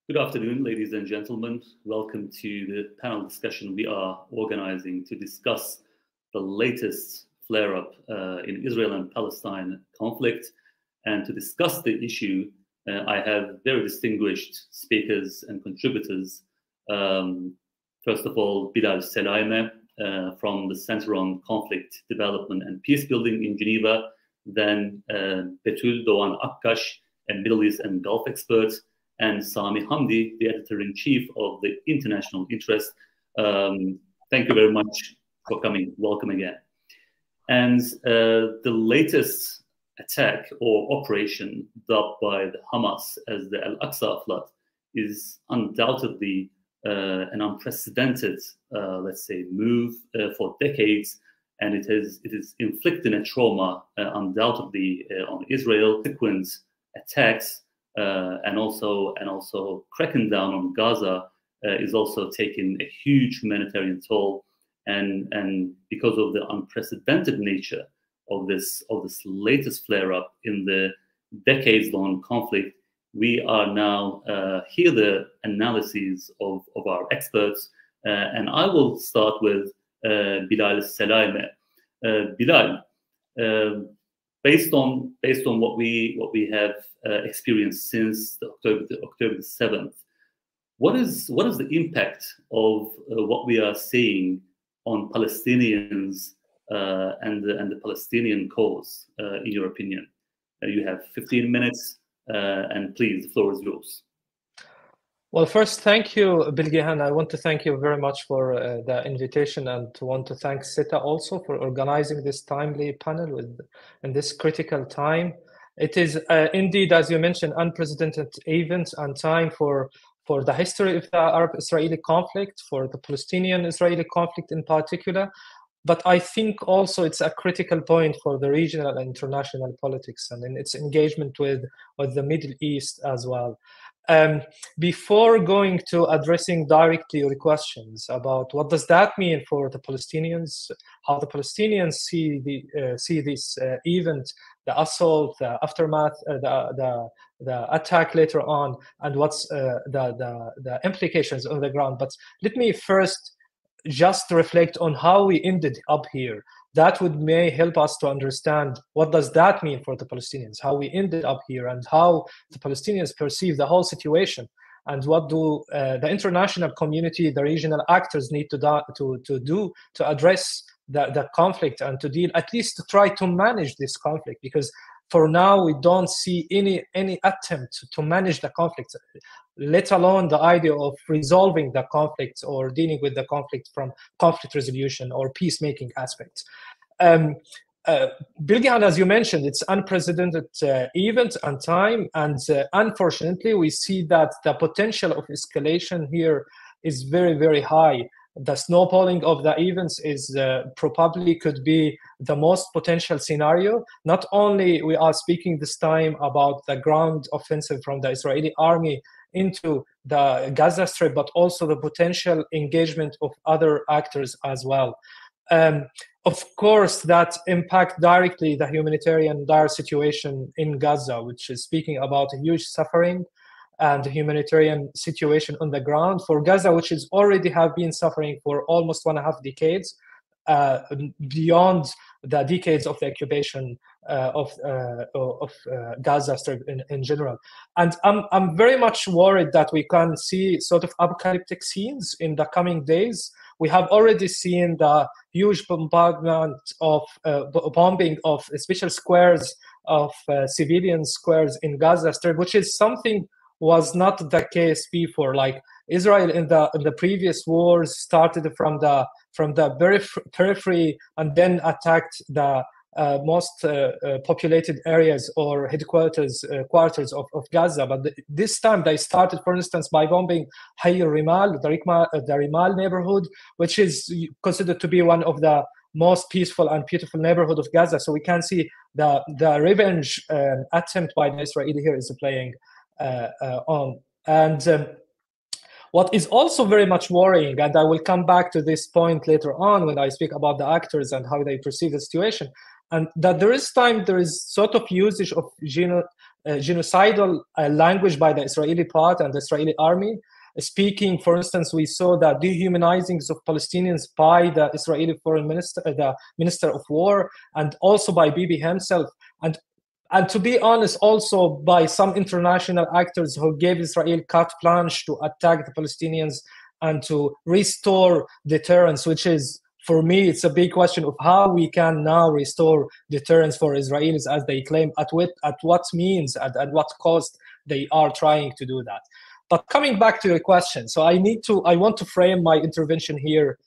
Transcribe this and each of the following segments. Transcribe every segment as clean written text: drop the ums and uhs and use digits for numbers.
Good afternoon, ladies and gentlemen. Welcome to the panel discussion we are organizing to discuss the latest flare-up in Israel and Palestine conflict. And to discuss the issue, I have very distinguished speakers and contributors. First of all, Bilal Selaime from the Center on Conflict Development and Peace Building in Geneva. Then Betul Doğan Akkaş, a Middle East and Gulf expert, and Sami Hamdi, the editor-in-chief of the International Interest. Thank you very much for coming. Welcome again. And the latest attack or operation dubbed by the Hamas as the Al-Aqsa flood is undoubtedly an unprecedented, let's say, move for decades, and it is inflicting a trauma undoubtedly on Israel. Frequent attacks and also cracking down on Gaza is also taking a huge humanitarian toll, and because of the unprecedented nature of this latest flare-up in the decades-long conflict, we are now hear the analyses of our experts, and I will start with Bilal Selaime. Bilal, based on what we have experienced since October the 7th, what is the impact of what we are seeing on Palestinians and the Palestinian cause, in your opinion? You have 15 minutes, and please, the floor is yours. Well, first, thank you, Bilgehan. I want to thank you very much for the invitation, and want to thank SITA also for organizing this timely panel in this critical time. It is indeed, as you mentioned, unprecedented event and time for the history of the Arab-Israeli conflict, for the Palestinian-Israeli conflict in particular. But I think also it's a critical point for the regional and international politics and in its engagement with the Middle East as well. Before going to addressing directly your questions about what does that mean for the Palestinians, how the Palestinians see this event, the assault, the aftermath, the attack later on, and what's the implications on the ground. But let me first just reflect on how we ended up here. That may help us to understand what does that mean for the Palestinians, how we ended up here, and how the Palestinians perceive the whole situation, and what do the international community, the regional actors need to do to address the conflict and to deal, at least to try to manage this conflict, because for now we don't see any attempt to manage the conflict, let alone the idea of resolving the conflict or dealing with the conflict from conflict resolution or peacemaking aspects. Bilgehan, as you mentioned, it's unprecedented event and time, and unfortunately we see that the potential of escalation here is very, very high. The snowballing of the events is probably could be the most potential scenario. Not only we are speaking this time about the ground offensive from the Israeli army into the Gaza Strip, but also the potential engagement of other actors as well. Of course, that impact directly the humanitarian dire situation in Gaza, which is speaking about a huge suffering and the humanitarian situation on the ground for Gaza, which is already have been suffering for almost 1.5 decades, beyond the decades of the occupation of Gaza Strip in general. And I'm very much worried that we can see sort of apocalyptic scenes in the coming days. We have already seen the huge bombing of special squares of civilian squares in Gaza Strip, which is something was not the case before. Like Israel in the previous wars started from the very periphery and then attacked the most populated areas or quarters of Gaza. But this time they started, for instance, by bombing Hay Rimal, the Rimal neighborhood, which is considered to be one of the most peaceful and beautiful neighborhood of Gaza. So we can see the revenge attempt by the Israeli here is playing on. And what is also very much worrying, and I will come back to this point later on when I speak about the actors and how they perceive the situation, and that there is sort of usage of genocidal language by the Israeli part and the Israeli army. Speaking, for instance, we saw the dehumanizing of Palestinians by the Israeli foreign minister, the Minister of War, and also by Bibi himself. And to be honest, also by some international actors who gave Israel carte blanche to attack the Palestinians and to restore deterrence, which is, for me, it's a big question of how we can now restore deterrence for Israelis, as they claim, at what means, at what cost they are trying to do that. But coming back to your question, so I want to frame my intervention here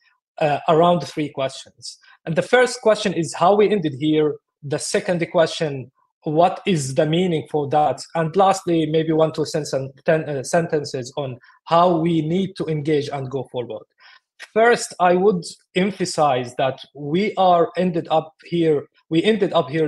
around 3 questions. And the first question is how we ended here. The second question, what is the meaning for that? And lastly, maybe 1 to 10 sentences on how we need to engage and go forward. First, I would emphasize that we ended up here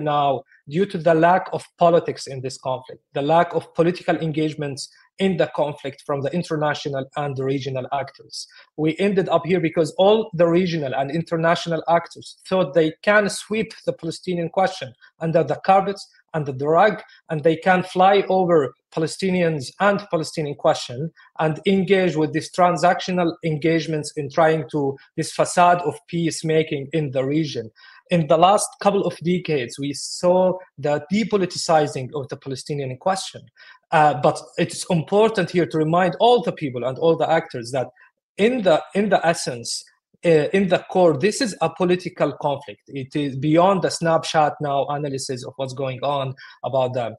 now due to the lack of politics in this conflict, the lack of political engagements in the conflict from the international and the regional actors. We ended up here because all the regional and international actors thought they can sweep the Palestinian question under the carpet, under the rug, and they can fly over Palestinians and Palestinian question and engage with these transactional engagements in trying to this facade of peacemaking in the region. In the last couple of decades, we saw the depoliticizing of the Palestinian question. But it's important here to remind all the people and all the actors that in the essence, in the core, this is a political conflict. It is beyond the snapshot now analysis of what's going on about the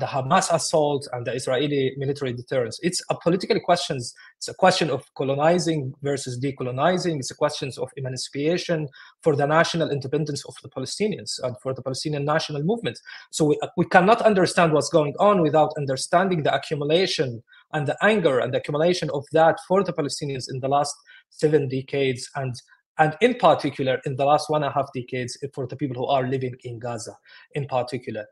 Hamas assault and the Israeli military deterrence. It's a political question. It's a question of colonizing versus decolonizing. It's a question of emancipation for the national independence of the Palestinians and for the Palestinian national movement. So we cannot understand what's going on without understanding the accumulation and the anger and the accumulation of that for the Palestinians in the last 7 decades, and in particular in the last 1.5 decades for the people who are living in Gaza in particular.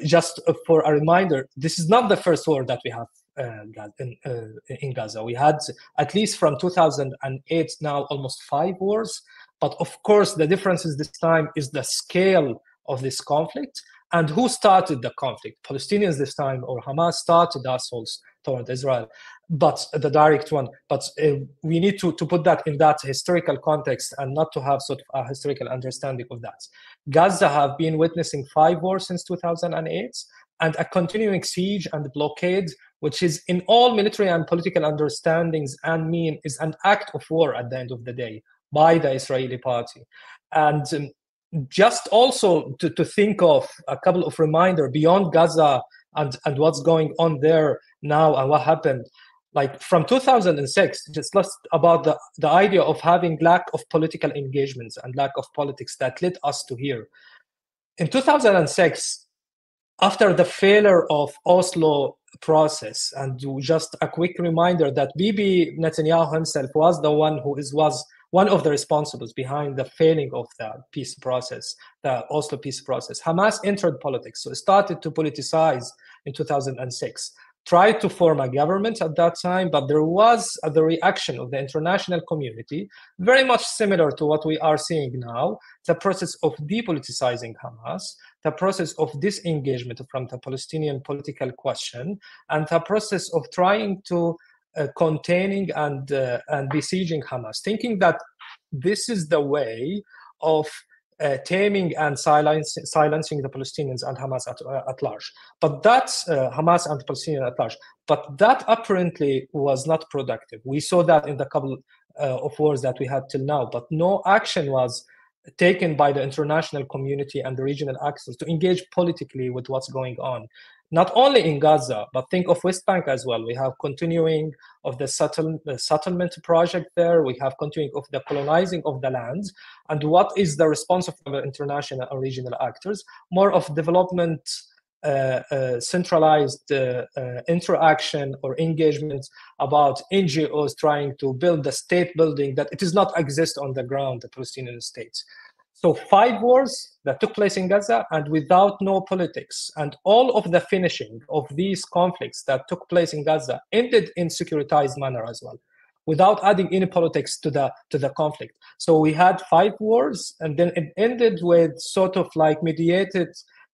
Just for a reminder, this is not the first war that we have in Gaza. We had, at least from 2008 now, almost 5 wars. But of course, the difference is this time is the scale of this conflict and who started the conflict. Palestinians this time, or Hamas started the assaults toward Israel, but the direct one. But we need to put that in that historical context and not to have sort of a historical understanding of that. Gaza have been witnessing 5 wars since 2008 and a continuing siege and blockade, which is in all military and political understandings and mean is an act of war at the end of the day by the Israeli party. And just also to think of a couple of reminders beyond Gaza and what's going on there now and what happened. Like from 2006, just about the idea of having lack of political engagements and lack of politics that led us to here. In 2006, after the failure of Oslo process, and just a quick reminder that Bibi Netanyahu himself was the one who was one of the responsibles behind the failing of the peace process, the Oslo peace process. Hamas entered politics, so it started to politicize in 2006. Tried to form a government at that time, but there was the reaction of the international community, very much similar to what we are seeing now, the process of depoliticizing Hamas, the process of disengagement from the Palestinian political question, and the process of trying to containing and besieging Hamas, thinking that this is the way of taming and silencing the Palestinians and Hamas at large. But that's Hamas and Palestinians at large. But that apparently was not productive. We saw that in the couple of wars that we had till now, but no action was taken by the international community and the regional actors to engage politically with what's going on. Not only in Gaza, but think of West Bank as well. We have continuing of the settlement project there. We have continuing of the colonizing of the lands. And what is the response of the international and regional actors? More of development, centralized interaction or engagement about NGOs trying to build the state building that it does not exist on the ground, the Palestinian state. So 5 wars that took place in Gaza and without no politics, and all of the finishing of these conflicts that took place in Gaza ended in securitized manner as well, without adding any politics to the conflict. So we had 5 wars, and then it ended with sort of like mediated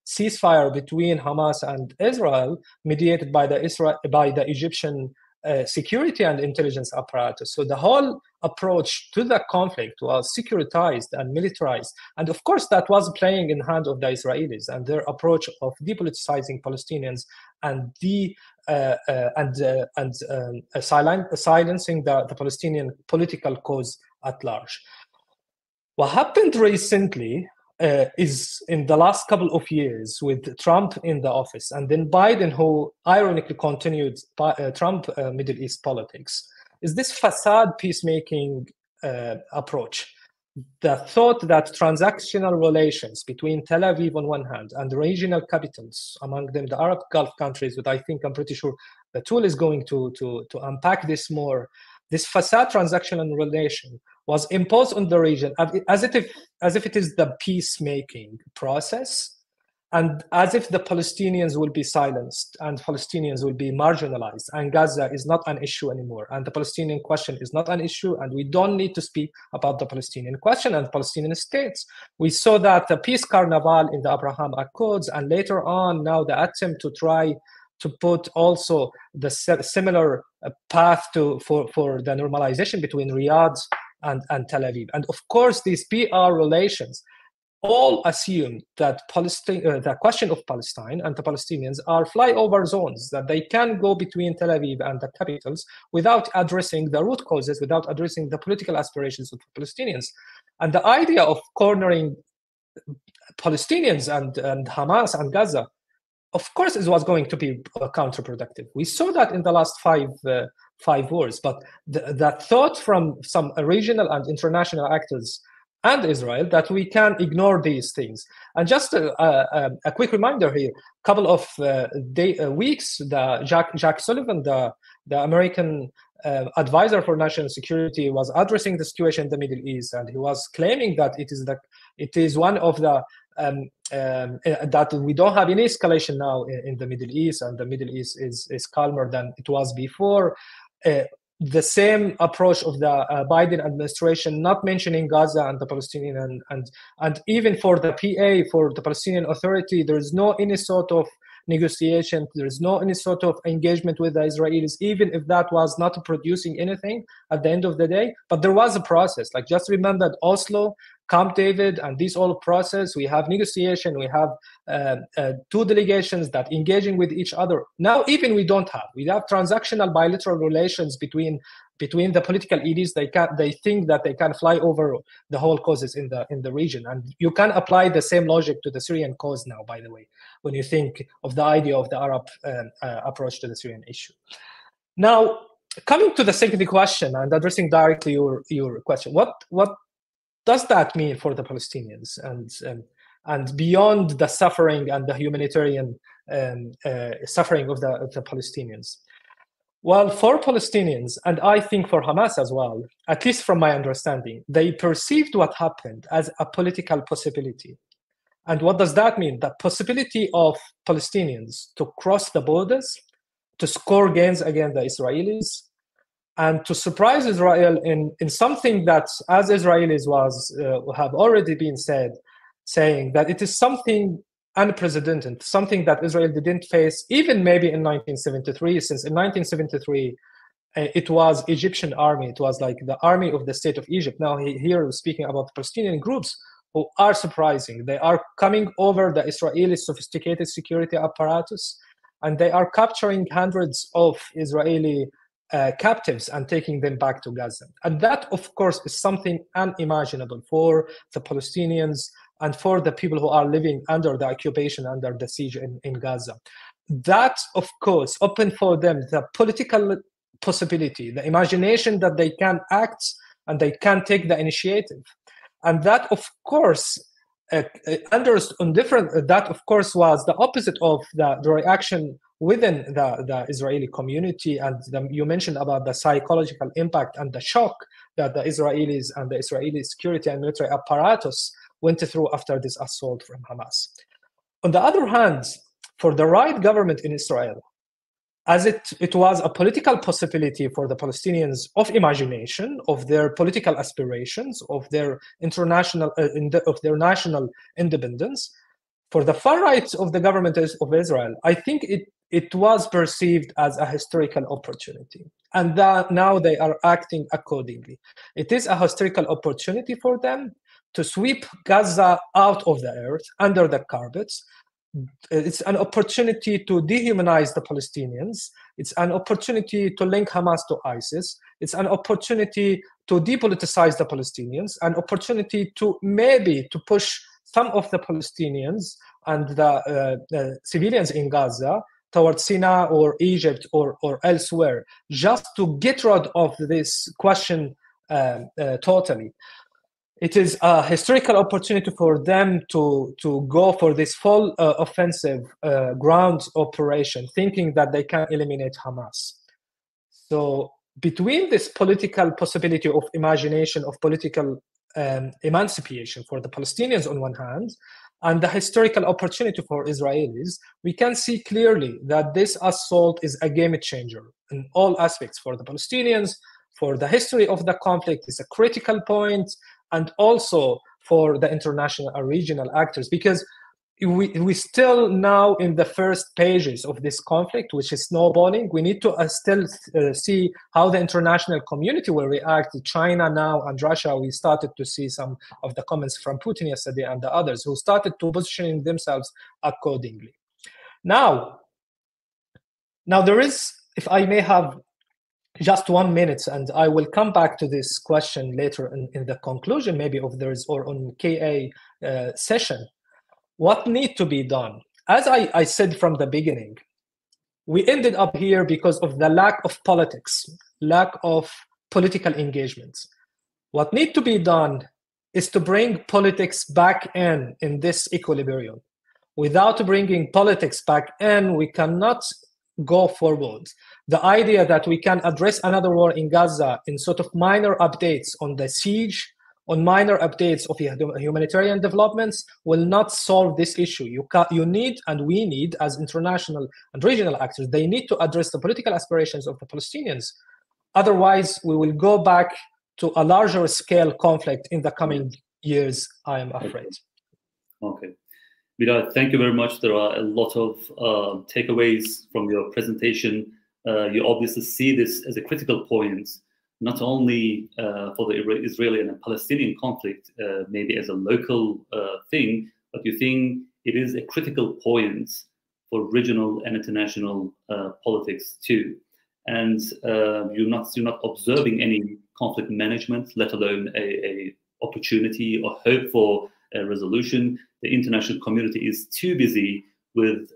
ceasefire between Hamas and Israel, mediated by the Egyptian security and intelligence apparatus. So the whole approach to the conflict was securitized and militarized, and of course that was playing in hand of the Israelis and their approach of depoliticizing Palestinians and silencing the Palestinian political cause at large. What happened recently is in the last couple of years with Trump in the office and then Biden, who ironically continued Trump Middle East politics, is this facade peacemaking approach. The thought that transactional relations between Tel Aviv on one hand and regional capitals, among them the Arab Gulf countries, but I'm pretty sure the tool is going to unpack this more. This facade transactional relation was imposed on the region as if it is the peacemaking process, and as if the Palestinians will be silenced and Palestinians will be marginalized, and Gaza is not an issue anymore, and the Palestinian question is not an issue, and we don't need to speak about the Palestinian question and Palestinian states. We saw that the peace carnival in the Abraham Accords, and later on now the attempt to try to put also the similar path for the normalization between Riyadh and Tel Aviv. And of course, these PR relations all assume that the question of Palestine and the Palestinians are flyover zones, that they can go between Tel Aviv and the capitals without addressing the root causes, without addressing the political aspirations of the Palestinians. And the idea of cornering Palestinians and Hamas and Gaza, of course, it was going to be counterproductive. We saw that in the last five wars, but that thought from some regional and international actors and Israel that we can ignore these things. And just a quick reminder here, a couple of weeks, Jack Sullivan, the American advisor for national security, was addressing the situation in the Middle East, and he was claiming that it is one of the that we don't have any escalation now in the Middle East, and the Middle East is calmer than it was before. The same approach of the Biden administration, not mentioning Gaza and the Palestinian, and even for the PA, for the Palestinian Authority, there is no any sort of negotiation, there is no any sort of engagement with the Israelis, even if that was not producing anything at the end of the day. But there was a process. Like, just remember that Oslo, Camp David, and this whole process, we have negotiation, we have two delegations that engaging with each other. Now even we have transactional bilateral relations between the political elites. They think that they can fly over the whole causes in the region, and you can apply the same logic to the Syrian cause now, by the way, when you think of the idea of the Arab approach to the Syrian issue. Now, coming to the second question and addressing directly your question, what does that mean for the Palestinians and beyond the suffering and the humanitarian suffering of the Palestinians? Well, for Palestinians, and I think for Hamas as well, at least from my understanding, they perceived what happened as a political possibility. And what does that mean? The possibility of Palestinians to cross the borders, to score gains against the Israelis, and to surprise Israel in something that, as Israelis have already been saying that it is something unprecedented, something that Israel didn't face even maybe in 1973, since in 1973 it was Egyptian army, it was like the army of the state of Egypt. Now here we're speaking about Palestinian groups who are surprising. They are coming over the Israeli sophisticated security apparatus, and they are capturing hundreds of Israeli captives and taking them back to Gaza. And that, of course, is something unimaginable for the Palestinians and for the people who are living under the occupation, under the siege in Gaza. That, of course, opened for them the political possibility, the imagination that they can act and they can take the initiative. And that, of course, that, of course, was the opposite of the reaction within the Israeli community. And you mentioned about the psychological impact and the shock that the Israelis and the Israeli security and military apparatus went through after this assault from Hamas. On the other hand, for the right government in Israel, as it was a political possibility for the Palestinians of imagination, of their political aspirations, of their national independence, For the far right of the government of Israel, I think it was perceived as a historical opportunity, and that now they are acting accordingly. It is a historical opportunity for them to sweep Gaza out of the earth, under the carpets. It's an opportunity to dehumanize the Palestinians. It's an opportunity to link Hamas to ISIS. It's an opportunity to depoliticize the Palestinians, an opportunity to maybe to push some of the Palestinians and the civilians in Gaza towards Sinai or Egypt or elsewhere, just to get rid of this question totally. It is a historical opportunity for them to go for this full offensive ground operation, thinking that they can eliminate Hamas. So between this political possibility of imagination of political emancipation for the Palestinians on one hand, and the historical opportunity for Israelis, we can see clearly that this assault is a game changer in all aspects for the Palestinians, for the history of the conflict. It's a critical point, and also for the international and regional actors, because we still now in the first pages of this conflict, which is snowballing. We need to still see how the international community will react. China now and Russia, we started to see some of the comments from Putin yesterday and the others who started to positioning themselves accordingly. Now there is, if I may have just 1 minute, and I will come back to this question later in the conclusion, maybe of theirs or on KA session. What needs to be done? As I said from the beginning, we ended up here because of the lack of politics, lack of political engagement. What needs to be done is to bring politics back in this equilibrium. Without bringing politics back in, we cannot go forward. The idea that we can address another war in Gaza in sort of minor updates on the siege, on minor updates of humanitarian developments, will not solve this issue. You need, and we need, as international and regional actors, they need to address the political aspirations of the Palestinians. Otherwise, we will go back to a larger scale conflict in the coming years, I am afraid. Okay. Bilal, thank you very much. There are a lot of takeaways from your presentation. You obviously see this as a critical point, not only for the Israeli and Palestinian conflict, maybe as a local thing, but you think it is a critical point for regional and international politics too. And you're not observing any conflict management, let alone a opportunity or hope for a resolution. The international community is too busy with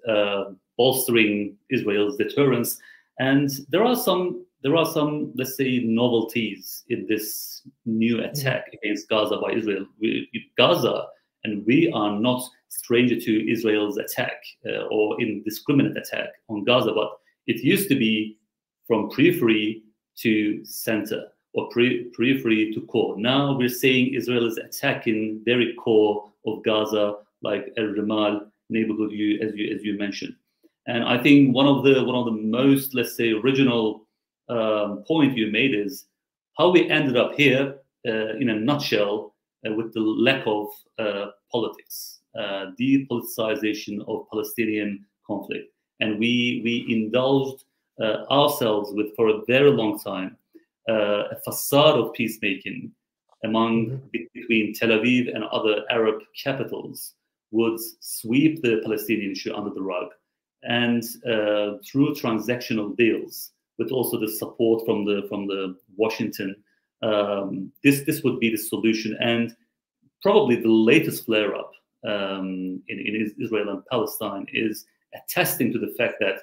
bolstering Israel's deterrence, and there are some, let's say, novelties in this new attack against Gaza by Israel. Gaza, and we are not stranger to Israel's attack or indiscriminate attack on Gaza, but it used to be from periphery to center, or periphery to core. Now we're seeing Israel is attacking very core of Gaza, like El Rimal neighborhood, as you mentioned. And I think one of the most, let's say, original point you made is how we ended up here in a nutshell with the lack of politics, depoliticization of Palestinian conflict, and we indulged ourselves with, for a very long time, a facade of peacemaking between Tel Aviv and other Arab capitals would sweep the Palestinian issue under the rug, and through transactional deals, with also the support from the Washington, this would be the solution. And probably the latest flare-up in Israel and Palestine is attesting to the fact that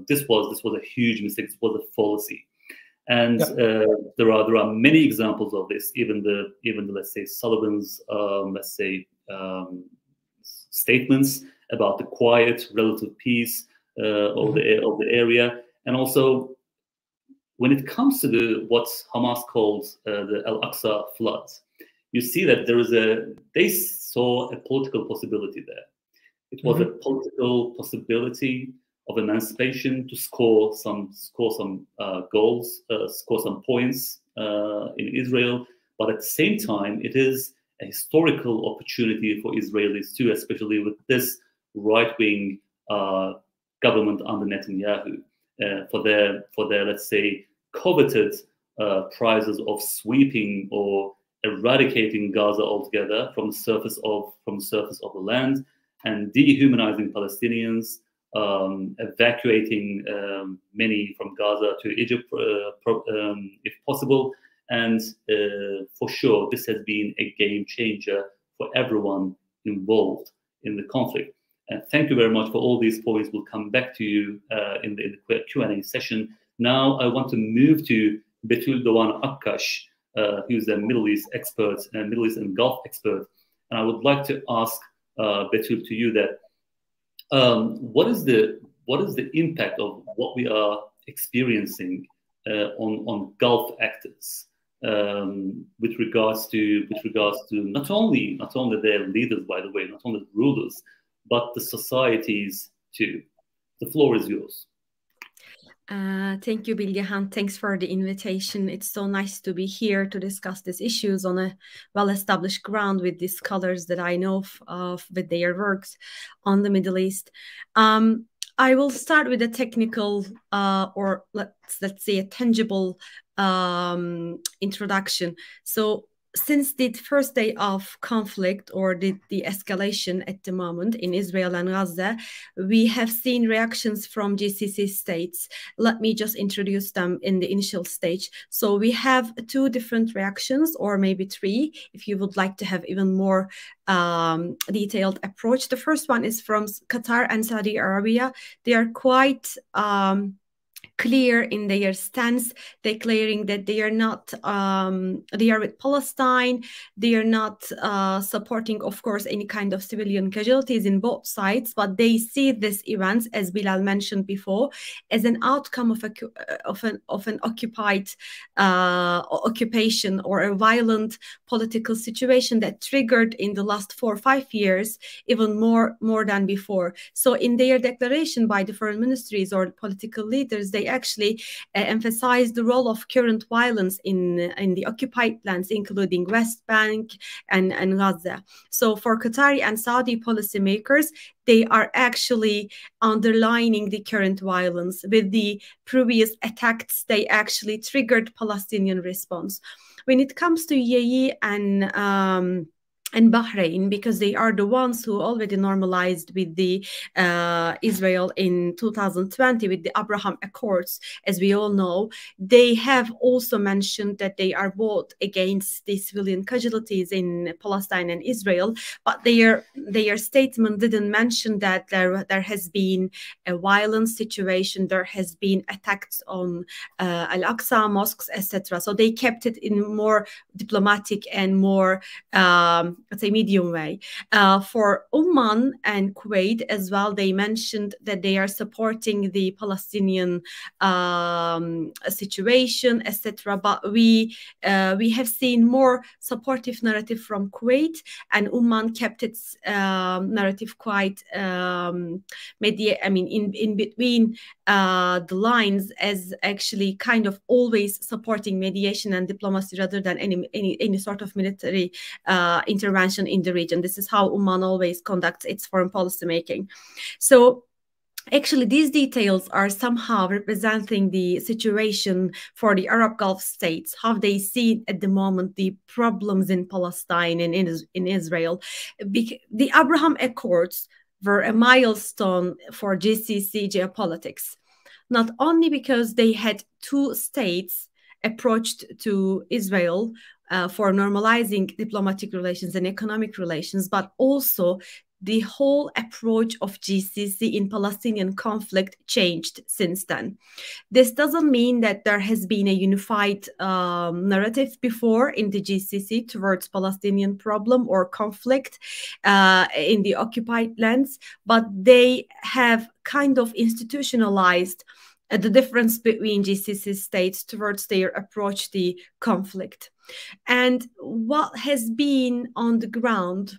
this was a huge mistake. This was a fallacy. And there are many examples of this. Even the let's say Sullivan's statements about the quiet, relative peace of the area, and also when it comes to what Hamas calls the Al-Aqsa floods, you see that they saw a political possibility there. It was a political possibility of emancipation to score some goals, score some points in Israel, but at the same time, it is a historical opportunity for Israelis too, especially with this right-wing government under Netanyahu, for their let's say coveted prizes of sweeping or eradicating Gaza altogether from the surface of the land, and dehumanizing Palestinians, evacuating many from Gaza to Egypt if possible. And for sure, this has been a game changer for everyone involved in the conflict. And thank you very much for all these points. We'll come back to you in the Q&A session. Now I want to move to Betul Doğan Akkaş, who's a Middle East expert, Middle East and Gulf expert. And I would like to ask Betul, to you that what is the impact of what we are experiencing on Gulf actors with regards to not only their leaders, by the way, not only the rulers, but the societies too. The floor is yours. Thank you, Bilgehan. Thanks for the invitation. It's so nice to be here to discuss these issues on a well-established ground with these scholars that I know of with their works on the Middle East. I will start with a technical or let's say a tangible introduction. So since the first day of conflict or the escalation at the moment in Israel and Gaza, we have seen reactions from GCC states. Let me just introduce them in the initial stage. So we have two different reactions, or maybe three, if you would like to have even more detailed approach. The first one is from Qatar and Saudi Arabia. They are quite clear in their stance, declaring that they are not, they are with Palestine. They are not supporting, of course, any kind of civilian casualties in both sides, but they see these events, as Bilal mentioned before, as an outcome of an occupied occupation or a violent political situation that triggered in the last 4 or 5 years, even more than before. So in their declaration by the foreign ministries or political leaders, they actually emphasize the role of current violence in the occupied lands, including West Bank and Gaza. So for Qatari and Saudi policymakers, they are actually underlining the current violence. With the previous attacks, they actually triggered Palestinian response. When it comes to UAE and Bahrain, because they are the ones who already normalized with the Israel in 2020 with the Abraham Accords, as we all know, they have also mentioned that they are both against the civilian casualties in Palestine and Israel, but their statement didn't mention that there has been a violent situation, there has been attacks on Al-Aqsa mosques, etc. So they kept it in more diplomatic and more let's say medium way. For Oman and Kuwait as well, they mentioned that they are supporting the Palestinian situation, etc. But we have seen more supportive narrative from Kuwait, and Oman kept its narrative quite in between the lines, as actually kind of always supporting mediation and diplomacy rather than any sort of military intervention in the region. This is how Oman always conducts its foreign policy making. So actually, these details are somehow representing the situation for the Arab Gulf states, how they see at the moment the problems in Palestine and in Israel. The Abraham Accords were a milestone for GCC geopolitics, not only because they had two states approached to Israel for normalizing diplomatic relations and economic relations, but also the whole approach of GCC in Palestinian conflict changed since then. This doesn't mean that there has been a unified narrative before in the GCC towards Palestinian problem or conflict in the occupied lands, but they have kind of institutionalized the difference between GCC states towards their approach to the conflict. And what has been on the ground,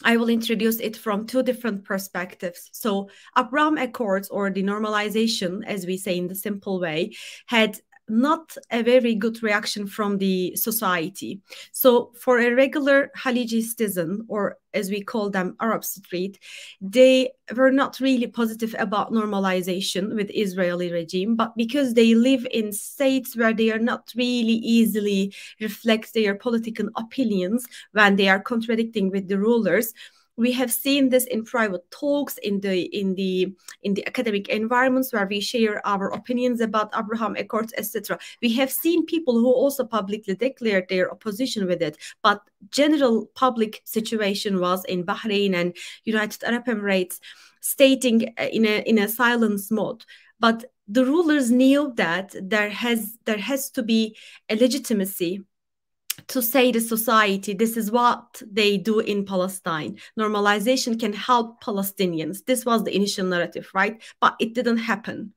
I will introduce it from two different perspectives. So Abraham Accords, or the normalization, as we say in the simple way, had not a very good reaction from the society. So for a regular Khaliji citizen, or as we call them, Arab Street, they were not really positive about normalization with Israeli regime, but because they live in states where they are not really easily reflect their political opinions when they are contradicting with the rulers. We have seen this in private talks, in the academic environments where we share our opinions about Abraham Accords, etc. We have seen people who also publicly declared their opposition with it, but general public situation was in Bahrain and United Arab Emirates stating in a silence mode. But the rulers knew that there has to be a legitimacy to say to society, this is what they do in Palestine. Normalization can help Palestinians. This was the initial narrative, right? But it didn't happen.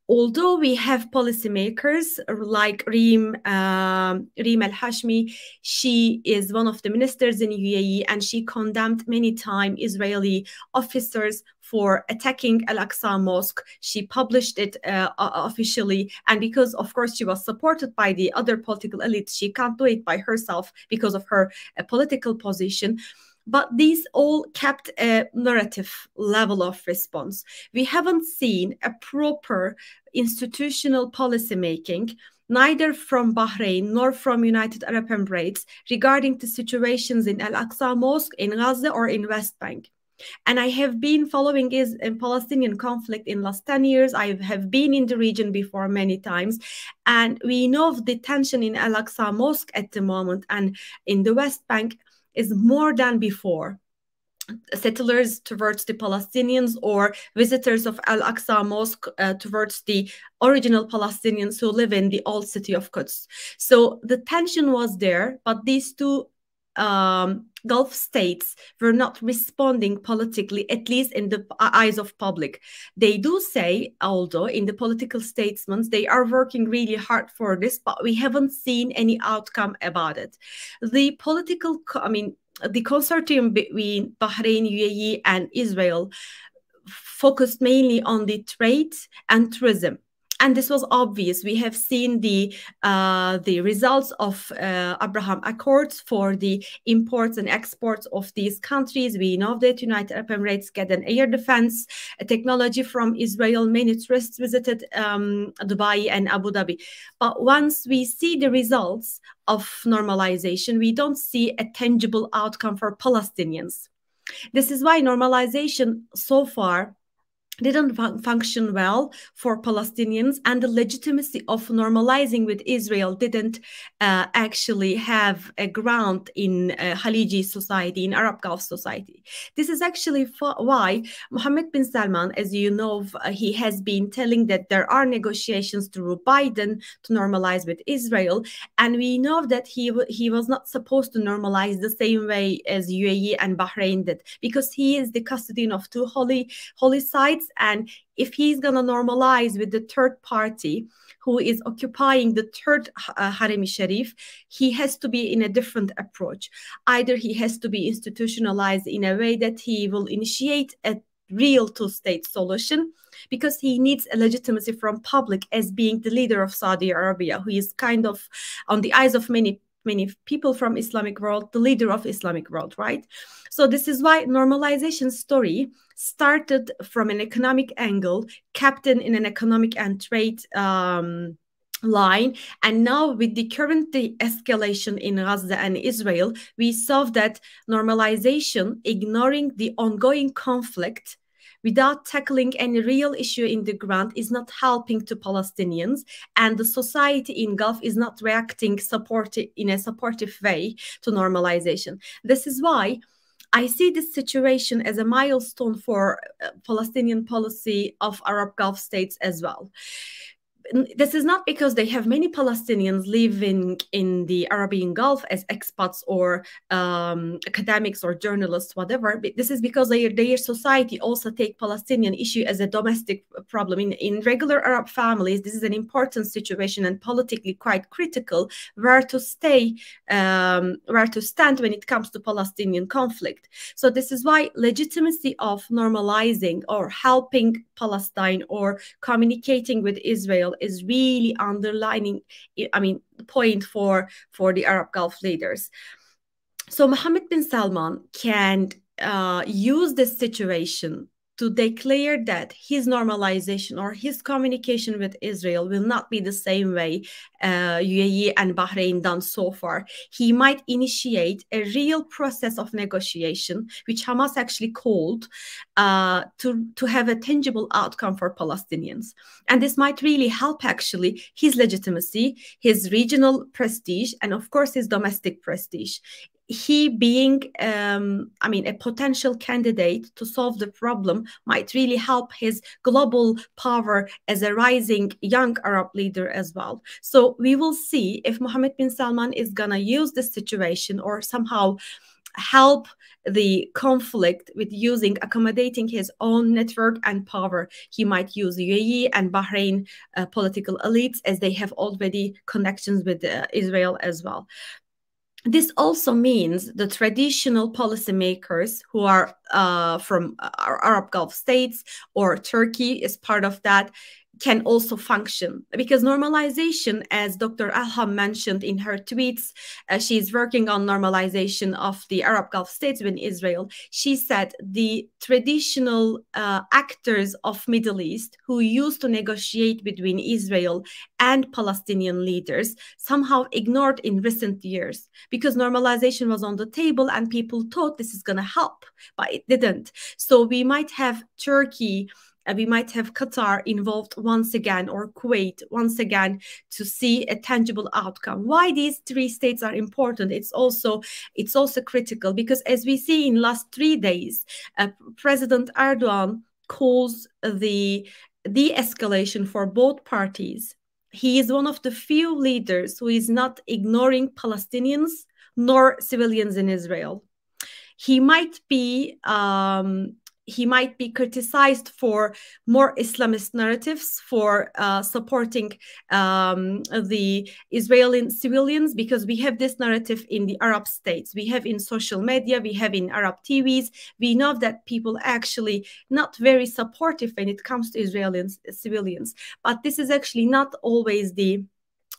Although we have policymakers like Reem Al-Hashmi, she is one of the ministers in UAE, and she condemned many times Israeli officers for attacking Al-Aqsa Mosque. She published it officially, and because, of course, she was supported by the other political elites, she can't do it by herself because of her political position. But these all kept a narrative level of response. We haven't seen a proper institutional policy making, neither from Bahrain nor from United Arab Emirates, regarding the situations in Al-Aqsa Mosque, in Gaza, or in West Bank. And I have been following in Palestinian conflict in last 10 years. I have been in the region before many times, and we know of the tension in Al-Aqsa Mosque at the moment, and in the West Bank is more than before. Settlers towards the Palestinians, or visitors of Al-Aqsa Mosque towards the original Palestinians who live in the old city of Quds. So the tension was there, but these two Gulf states were not responding politically, at least in the eyes of public. They do say, although in the political statements, they are working really hard for this, but we haven't seen any outcome about it. The political, the consortium between Bahrain, UAE, and Israel focused mainly on the trade and tourism. And this was obvious. We have seen the results of Abraham Accords for the imports and exports of these countries. We know that United Arab Emirates get an air defense technology from Israel. Many tourists visited Dubai and Abu Dhabi. But once we see the results of normalization, we don't see a tangible outcome for Palestinians. This is why normalization so far didn't function well for Palestinians, and the legitimacy of normalizing with Israel didn't actually have a ground in Khaliji society, in Arab Gulf society. This is actually why Mohammed bin Salman, as you know, he has been telling that there are negotiations through Biden to normalize with Israel, and we know that he was not supposed to normalize the same way as UAE and Bahrain did, because he is the custodian of two holy sites. And if he's going to normalize with the third party who is occupying the third Haram Sharif, he has to be in a different approach. Either he has to be institutionalized in a way that he will initiate a real two-state solution, because he needs a legitimacy from public as being the leader of Saudi Arabia, who is kind of, on the eyes of many people from Islamic world, the leader of Islamic world, right? So this is why normalization story started from an economic angle, kept in an economic and trade line. And now with the current escalation in Gaza and Israel, we saw that normalization, ignoring the ongoing conflict without tackling any real issue in the ground, is not helping to Palestinians, and the society in Gulf is not reacting in a supportive way to normalization. This is why I see this situation as a milestone for Palestinian policy of Arab Gulf states as well. This is not because they have many Palestinians living in the Arabian Gulf as expats or academics or journalists, whatever. But this is because their society also take Palestinian issue as a domestic problem. In regular Arab families, this is an important situation and politically quite critical where to stand when it comes to Palestinian conflict. So this is why legitimacy of normalizing or helping Palestine or communicating with Israel Israel is really underlining, I mean, the point for the Arab Gulf leaders. So Mohammed bin Salman can use this situation to declare that his normalization or his communication with Israel will not be the same way UAE and Bahrain done so far. He might initiate a real process of negotiation, which Hamas actually called, to have a tangible outcome for Palestinians. And this might really help actually his legitimacy, his regional prestige, and of course his domestic prestige. He being, I mean, a potential candidate to solve the problem might really help his global power as a rising young Arab leader as well. So we will see if Mohammed bin Salman is gonna use this situation or somehow help the conflict with accommodating his own network and power. He might use UAE and Bahrain political elites, as they have already connections with Israel as well. This also means the traditional policymakers who are from Arab Gulf states, or Turkey is part of that, can also function, because normalization, as Dr. Alham mentioned in her tweets, she's working on normalization of the Arab Gulf states in Israel. She said the traditional actors of Middle East who used to negotiate between Israel and Palestinian leaders somehow ignored in recent years, because normalization was on the table and people thought this is going to help, but it didn't. So we might have Turkey, we might have Qatar involved once again, or Kuwait once again, to see a tangible outcome. Why these three states are important? It's also critical, because as we see in last 3 days, President Erdogan calls the de-escalation for both parties. He is one of the few leaders who is not ignoring Palestinians nor civilians in Israel. He might be criticized for more Islamist narratives, for supporting the Israeli civilians, because we have this narrative in the Arab states. We have in social media, we have in Arab TVs. We know that people actually not very supportive when it comes to Israeli civilians. But this is actually not always the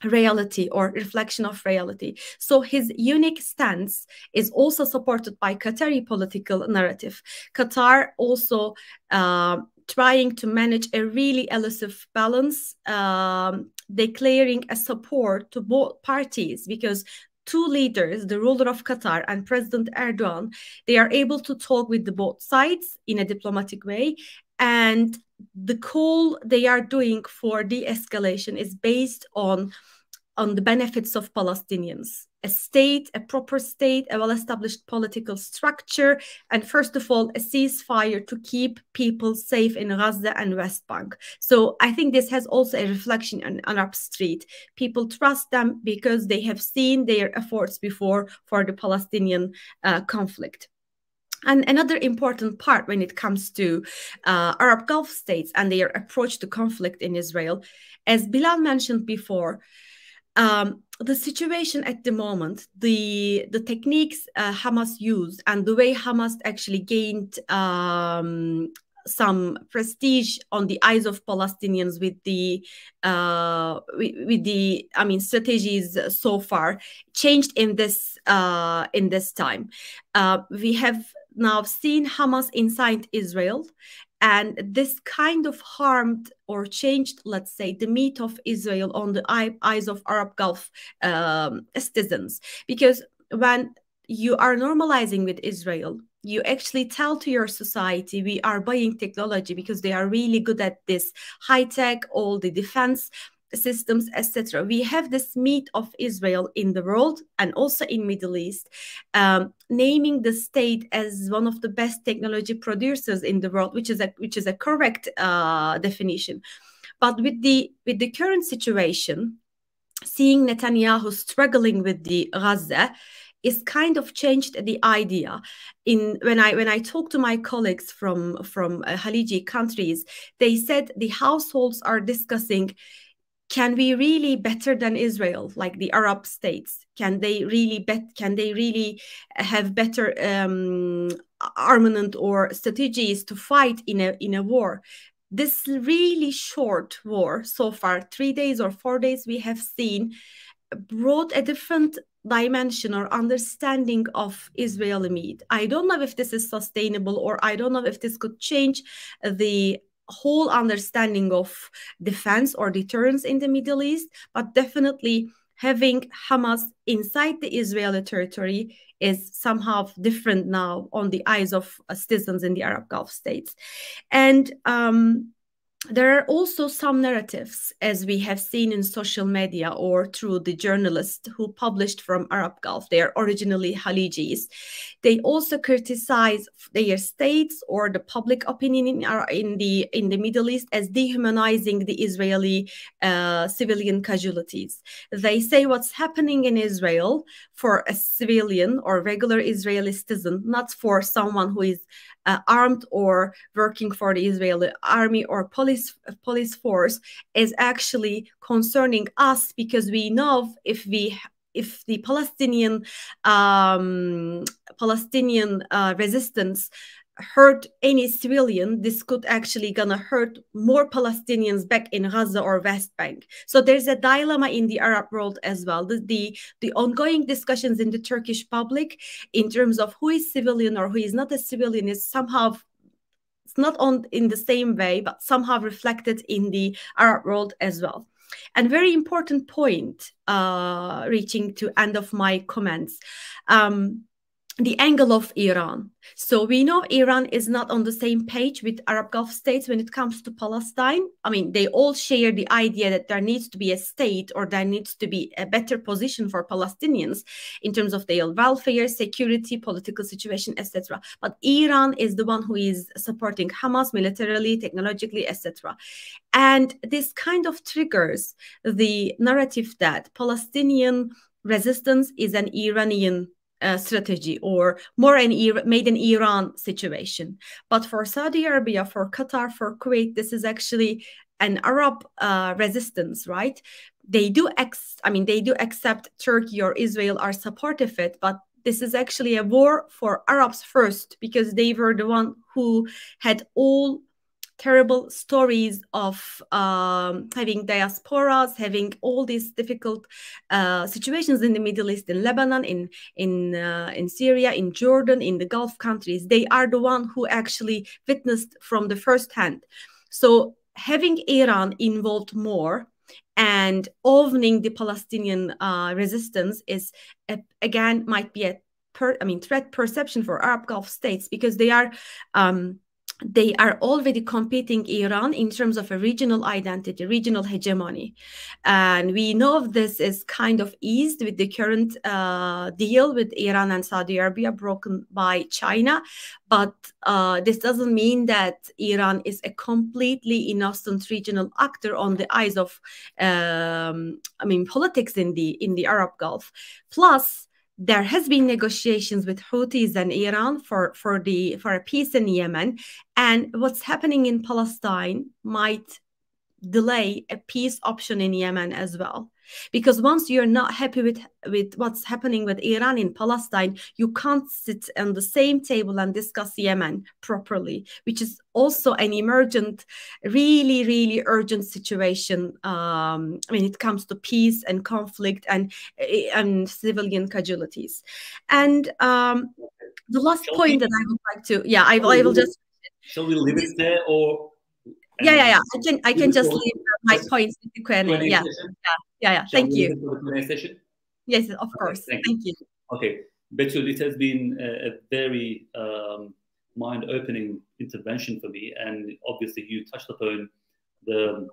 reality or reflection of reality. So his unique stance is also supported by Qatari political narrative. Qatar also trying to manage a really elusive balance, declaring a support to both parties, because two leaders, the ruler of Qatar and President Erdogan, they are able to talk with the both sides in a diplomatic way. And the call they are doing for de-escalation is based on the benefits of Palestinians, a state, a proper state, a well-established political structure, and first of all, a ceasefire to keep people safe in Gaza and West Bank. So I think this has also a reflection on Arab Street. People trust them because they have seen their efforts before for the Palestinian conflict. And another important part when it comes to Arab Gulf states and their approach to conflict in Israel, as Bilal mentioned before, the situation at the moment, the techniques Hamas used, and the way Hamas actually gained some prestige on the eyes of Palestinians with the strategies so far, changed in this time. We have now seen Hamas inside Israel, and this kind of harmed or changed, let's say, the meat of Israel on the eyes of Arab Gulf citizens. Because when you are normalizing with Israel, you actually tell to your society, we are buying technology because they are really good at this high tech, all the defense systems, etc. We have this meat of Israel in the world and also in Middle East, naming the state as one of the best technology producers in the world, which is a correct definition. But with the current situation, seeing Netanyahu struggling with the Gaza is kind of changed the idea. When I talk to my colleagues from Khaliji countries, they said the households are discussing, can we really better than Israel, like the Arab states? Can they really have better armament or strategies to fight in a war? this really short war so far, 3 days or 4 days, we have seen brought a different dimension or understanding of Israeli need. I don't know if this is sustainable, or I don't know if this could change the whole understanding of defense or deterrence in the Middle East, but definitely having Hamas inside the Israeli territory is somehow different now on the eyes of citizens in the Arab Gulf states. And there are also some narratives, as we have seen in social media or through the journalists who published from Arab Gulf. They are originally Khalijis. They also criticize their states or the public opinion in the Middle East as dehumanizing the Israeli civilian casualties. They say what's happening in Israel for a civilian or regular Israeli citizen, not for someone who is armed or working for the Israeli army or police force, is actually concerning us, because we know if the Palestinian resistance hurt any civilian, this could actually gonna hurt more Palestinians back in Gaza or West Bank. So there's a dilemma in the Arab world as well. The ongoing discussions in the Turkish public in terms of who is civilian or who is not a civilian is somehow, it's not on in the same way, but somehow reflected in the Arab world as well. And very important point, reaching to end of my comments, the angle of Iran. So we know Iran is not on the same page with Arab Gulf states when it comes to Palestine. I mean, they all share the idea that there needs to be a state, or there needs to be a better position for Palestinians in terms of their welfare, security, political situation, etc. But Iran is the one who is supporting Hamas militarily, technologically, etc. And this kind of triggers the narrative that Palestinian resistance is an Iranian strategy, or more made in Iran situation. But for Saudi Arabia, for Qatar, for Kuwait, this is actually an Arab resistance, right? They do accept Turkey or Israel are supportive of it, but this is actually a war for Arabs first, because they were the one who had all terrible stories of having diasporas, having all these difficult situations in the Middle East, in Lebanon, in Syria, in Jordan, in the Gulf countries. They are the one who actually witnessed from the first hand. So having Iran involved more and owning the Palestinian resistance is again might be a threat perception for Arab Gulf states, because they are already competing Iran in terms of a regional identity, regional hegemony. And we know this is kind of eased with the current deal with Iran and Saudi Arabia broken by China. But this doesn't mean that Iran is a completely innocent regional actor on the eyes of, politics in the Arab Gulf. Plus, there has been negotiations with Houthis and Iran for a peace in Yemen, and what's happening in Palestine might delay a peace option in Yemen as well. Because once you're not happy with what's happening with Iran in Palestine, you can't sit on the same table and discuss Yemen properly, which is also an emergent, really, really urgent situation when it comes to peace and conflict and civilian casualties. And the last point that I would like to, I will just. Shall we leave it there, or? I can just leave my points in the Q&A. Yeah. Thank you. For the Q&A session? Yes, of course. Thank you. Okay, Betül, it has been a very mind-opening intervention for me, and obviously you touched upon the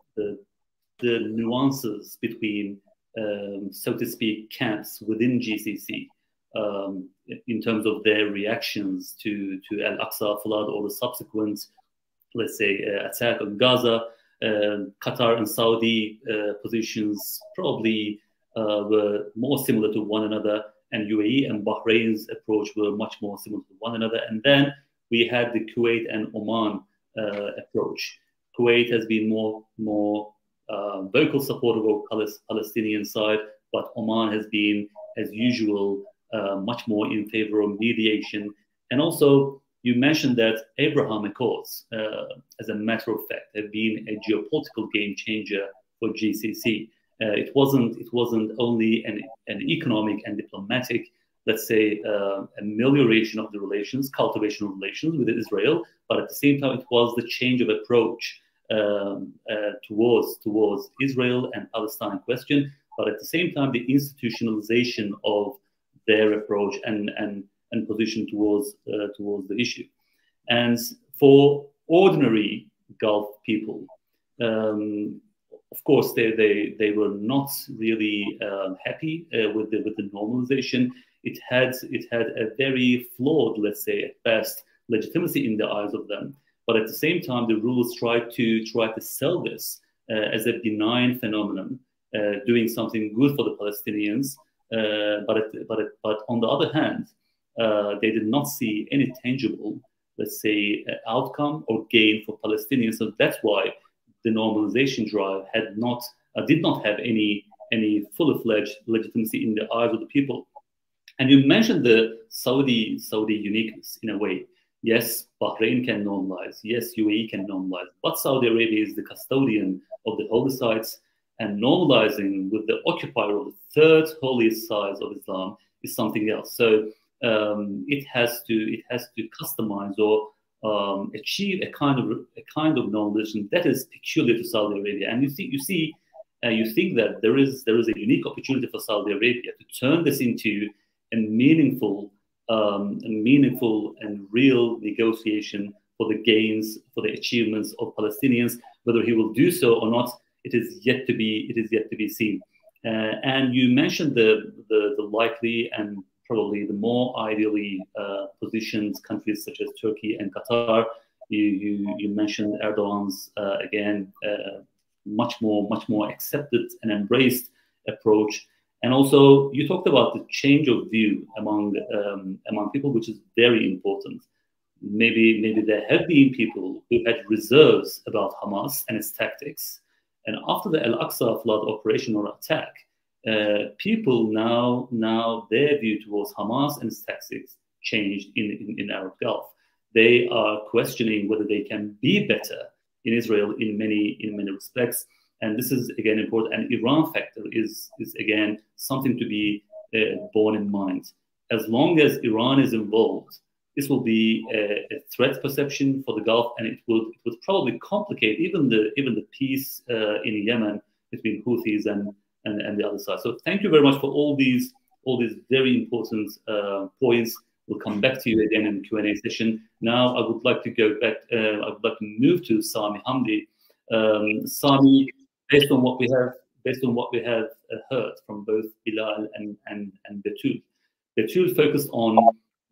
nuances between, so to speak, camps within GCC in terms of their reactions to Al-Aqsa flood or the subsequent, let's say, attack on Gaza. Qatar and Saudi positions probably were more similar to one another, and UAE and Bahrain's approach were much more similar to one another. And then we had the Kuwait and Oman approach. Kuwait has been more vocal supporter of Palestinian side, but Oman has been, as usual, much more in favor of mediation. And also, you mentioned that Abraham Accords, as a matter of fact, have been a geopolitical game changer for GCC. It wasn't only an economic and diplomatic, let's say, amelioration of the relations, cultivation of relations with Israel, but at the same time, it was the change of approach towards Israel and Palestine question, but at the same time, the institutionalization of their approach and position towards the issue. And for ordinary Gulf people, of course, they were not really happy with the normalization. It had a very flawed, let's say at best, legitimacy in the eyes of them. But at the same time, the rulers tried to sell this as a benign phenomenon, doing something good for the Palestinians. But on the other hand, they did not see any tangible, let's say, outcome or gain for Palestinians. So that's why the normalization drive did not have any fully-fledged legitimacy in the eyes of the people. And you mentioned the Saudi uniqueness in a way. Yes, Bahrain can normalize. Yes, UAE can normalize. But Saudi Arabia is the custodian of the holy sites, and normalizing with the occupier of the third holiest site of Islam is something else. So it has to customize or achieve a kind of normalization that is peculiar to Saudi Arabia. And you think that there is a unique opportunity for Saudi Arabia to turn this into a meaningful and real negotiation for the gains, for the achievements of Palestinians. Whether he will do so or not, it is yet to be seen. And you mentioned the likely and probably the more ideally positioned countries such as Turkey and Qatar. You mentioned Erdogan's again much more accepted and embraced approach. And also, you talked about the change of view among people, which is very important. Maybe there have been people who had reserves about Hamas and its tactics. And after the Al-Aqsa flood operation or attack, people now their view towards Hamas and its tactics changed in Arab Gulf. They are questioning whether they can be better in Israel in many respects. And this is again important. And Iran factor is again something to be borne in mind. As long as Iran is involved, this will be a threat perception for the Gulf, and it would probably complicate even the peace in Yemen between Houthis and the other side. So thank you very much for all these very important points. We'll come back to you again in the Q&A session. Now I would like to go back. I would like to move to Sami Hamdi. Sami, based on what we have heard from both Bilal and Betul. Betul focused on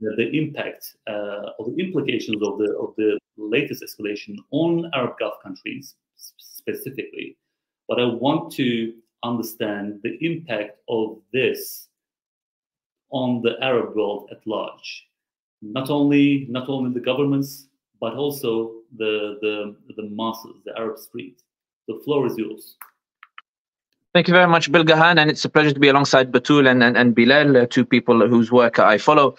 the impact or the implications of the latest escalation on Arab Gulf countries specifically. But I want to understand the impact of this on the Arab world at large. Not only the governments, but also the masses, the Arab street. The floor is yours. Thank you very much, Bilgahan, and it's a pleasure to be alongside Betul and Bilal, two people whose work I follow.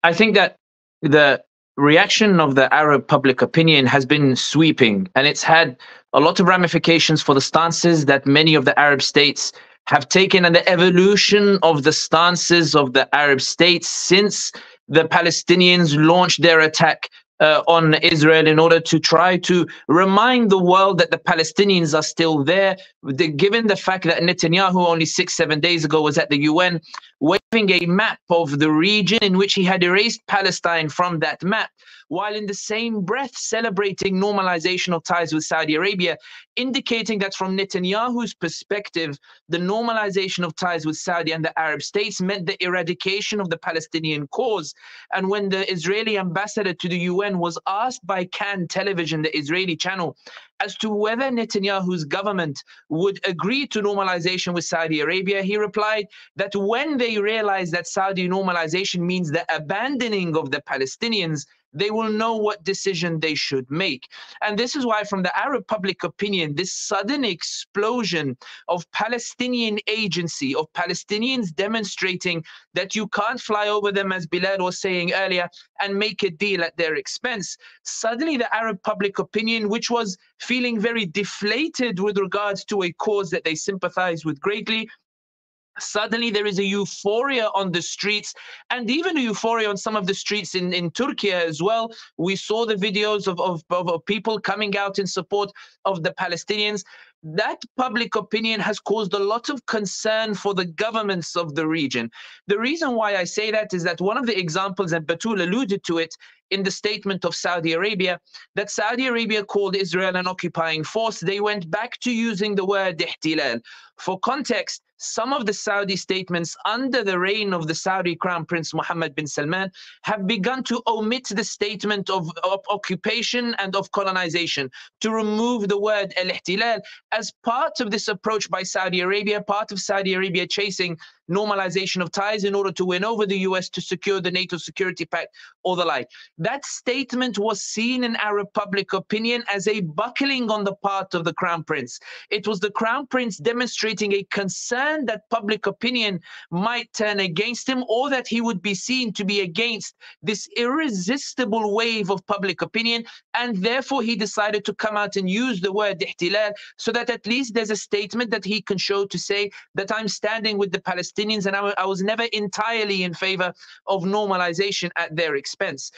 I think that the reaction of the Arab public opinion has been sweeping, and it's had a lot of ramifications for the stances that many of the Arab states have taken and the evolution of the stances of the Arab states since the Palestinians launched their attack on Israel in order to try to remind the world that the Palestinians are still there, given the fact that Netanyahu only 6-7 days ago was at the UN waving a map of the region in which he had erased Palestine from that map, while in the same breath celebrating normalization of ties with Saudi Arabia, indicating that from Netanyahu's perspective, the normalization of ties with Saudi and the Arab states meant the eradication of the Palestinian cause. And when the Israeli ambassador to the UN was asked by Kan Television, the Israeli channel, as to whether Netanyahu's government would agree to normalization with Saudi Arabia, he replied that when they realize that Saudi normalization means the abandoning of the Palestinians, they will know what decision they should make. And this is why, from the Arab public opinion, this sudden explosion of Palestinian agency, of Palestinians demonstrating that you can't fly over them, as Bilal was saying earlier, and make a deal at their expense. Suddenly the Arab public opinion, which was feeling very deflated with regards to a cause that they sympathize with greatly, suddenly there is a euphoria on the streets, and even a euphoria on some of the streets in Turkey as well. We saw the videos of people coming out in support of the Palestinians. That public opinion has caused a lot of concern for the governments of the region. The reason why I say that is that one of the examples, and Batul alluded to it in the statement of Saudi Arabia, that Saudi Arabia called Israel an occupying force. They went back to using the word ihtilal. For context, some of the Saudi statements under the reign of the Saudi Crown Prince Mohammed bin Salman have begun to omit the statement of occupation and of colonization, to remove the word al-ihtilal as part of this approach by Saudi Arabia, part of Saudi Arabia chasing normalization of ties in order to win over the US to secure the NATO Security Pact or the like. That statement was seen in Arab public opinion as a buckling on the part of the Crown Prince. It was the Crown Prince demonstrating a concern that public opinion might turn against him, or that he would be seen to be against this irresistible wave of public opinion, and therefore he decided to come out and use the word ihtilal, so that at least there's a statement that he can show to say that I'm standing with the Palestinians, and I was never entirely in favor of normalization at their expense.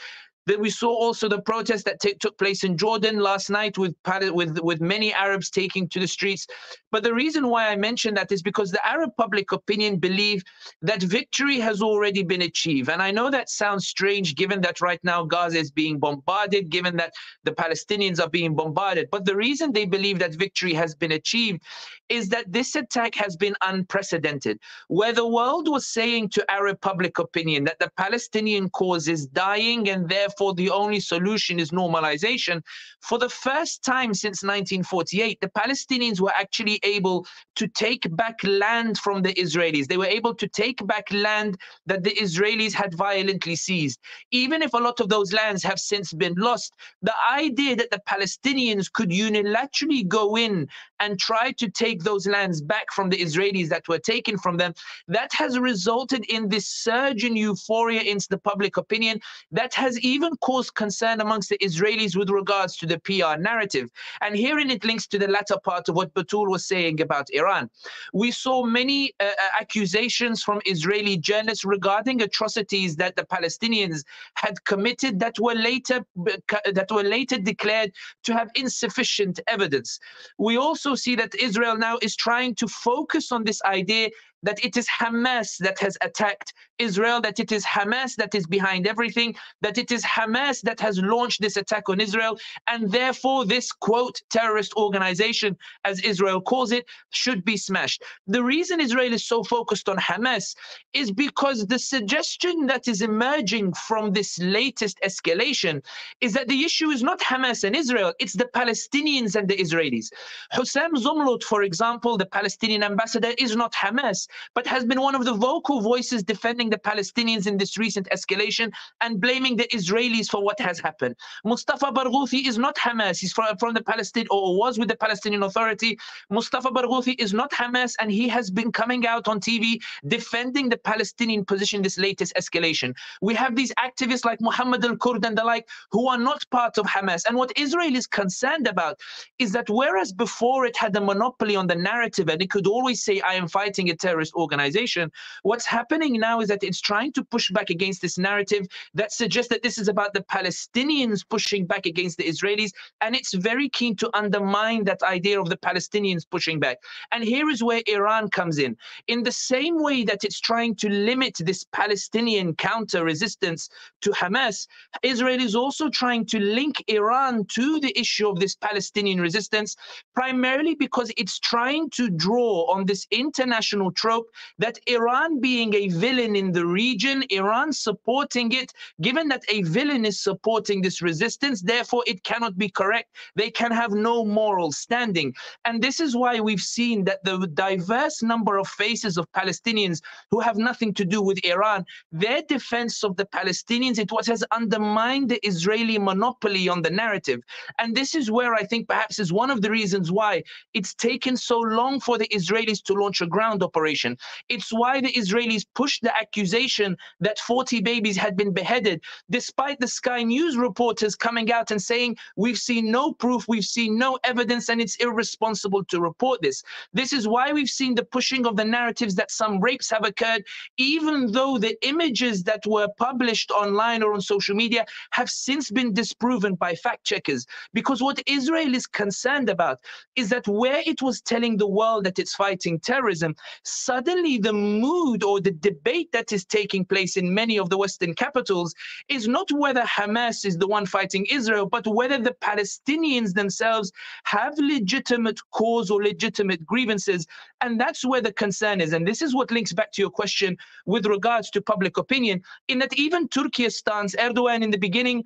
Then we saw also the protest that took place in Jordan last night with many Arabs taking to the streets. But the reason why I mention that is because the Arab public opinion believe that victory has already been achieved. And I know that sounds strange given that right now Gaza is being bombarded, given that the Palestinians are being bombarded. But the reason they believe that victory has been achieved is that this attack has been unprecedented. Where the world was saying to Arab public opinion that the Palestinian cause is dying and therefore the only solution is normalization, for the first time since 1948, the Palestinians were actually able to take back land from the Israelis. They were able to take back land that the Israelis had violently seized. Even if a lot of those lands have since been lost, the idea that the Palestinians could unilaterally go in and try to take those lands back from the Israelis that were taken from them, that has resulted in this surge in euphoria into the public opinion that has even caused concern amongst the Israelis with regards to the PR narrative. And herein it links to the latter part of what Batul was saying about Iran. We saw many accusations from Israeli journalists regarding atrocities that the Palestinians had committed that were later declared to have insufficient evidence. We also see that Israel now is trying to focus on this idea that it is Hamas that has attacked Israel, that it is Hamas that is behind everything, that it is Hamas that has launched this attack on Israel, and therefore this, quote, terrorist organization, as Israel calls it, should be smashed. The reason Israel is so focused on Hamas is because the suggestion that is emerging from this latest escalation is that the issue is not Hamas and Israel, it's the Palestinians and the Israelis. Hussam Zomlot, for example, the Palestinian ambassador, is not Hamas, but has been one of the vocal voices defending the Palestinians in this recent escalation and blaming the Israelis for what has happened. Mustafa Barghouthi is not Hamas. He's from the Palestinian, or was with the Palestinian Authority. Mustafa Barghouthi is not Hamas, and he has been coming out on TV defending the Palestinian position in this latest escalation. We have these activists like Muhammad al-Kurd and the like who are not part of Hamas. And what Israel is concerned about is that whereas before it had a monopoly on the narrative and it could always say, I am fighting a terrorist organization, what's happening now is that it's trying to push back against this narrative that suggests that this is about the Palestinians pushing back against the Israelis, and it's very keen to undermine that idea of the Palestinians pushing back. And here is where Iran comes in. In the same way that it's trying to limit this Palestinian counter-resistance to Hamas, Israel is also trying to link Iran to the issue of this Palestinian resistance, primarily because it's trying to draw on this international trend trope that Iran being a villain in the region, Iran supporting it, given that a villain is supporting this resistance, therefore it cannot be correct. They can have no moral standing. And this is why we've seen that the diverse number of faces of Palestinians who have nothing to do with Iran, their defense of the Palestinians, it what has undermined the Israeli monopoly on the narrative. And this is where I think perhaps is one of the reasons why it's taken so long for the Israelis to launch a ground operation. It's why the Israelis pushed the accusation that 40 babies had been beheaded, despite the Sky News reporters coming out and saying, we've seen no proof, we've seen no evidence, and it's irresponsible to report this. This is why we've seen the pushing of the narratives that some rapes have occurred, even though the images that were published online or on social media have since been disproven by fact checkers. Because what Israel is concerned about is that where it was telling the world that it's fighting terrorism, suddenly the mood or the debate that is taking place in many of the Western capitals is not whether Hamas is the one fighting Israel, but whether the Palestinians themselves have legitimate cause or legitimate grievances. And that's where the concern is. And this is what links back to your question with regards to public opinion, in that even Turkey's stance, Erdogan in the beginning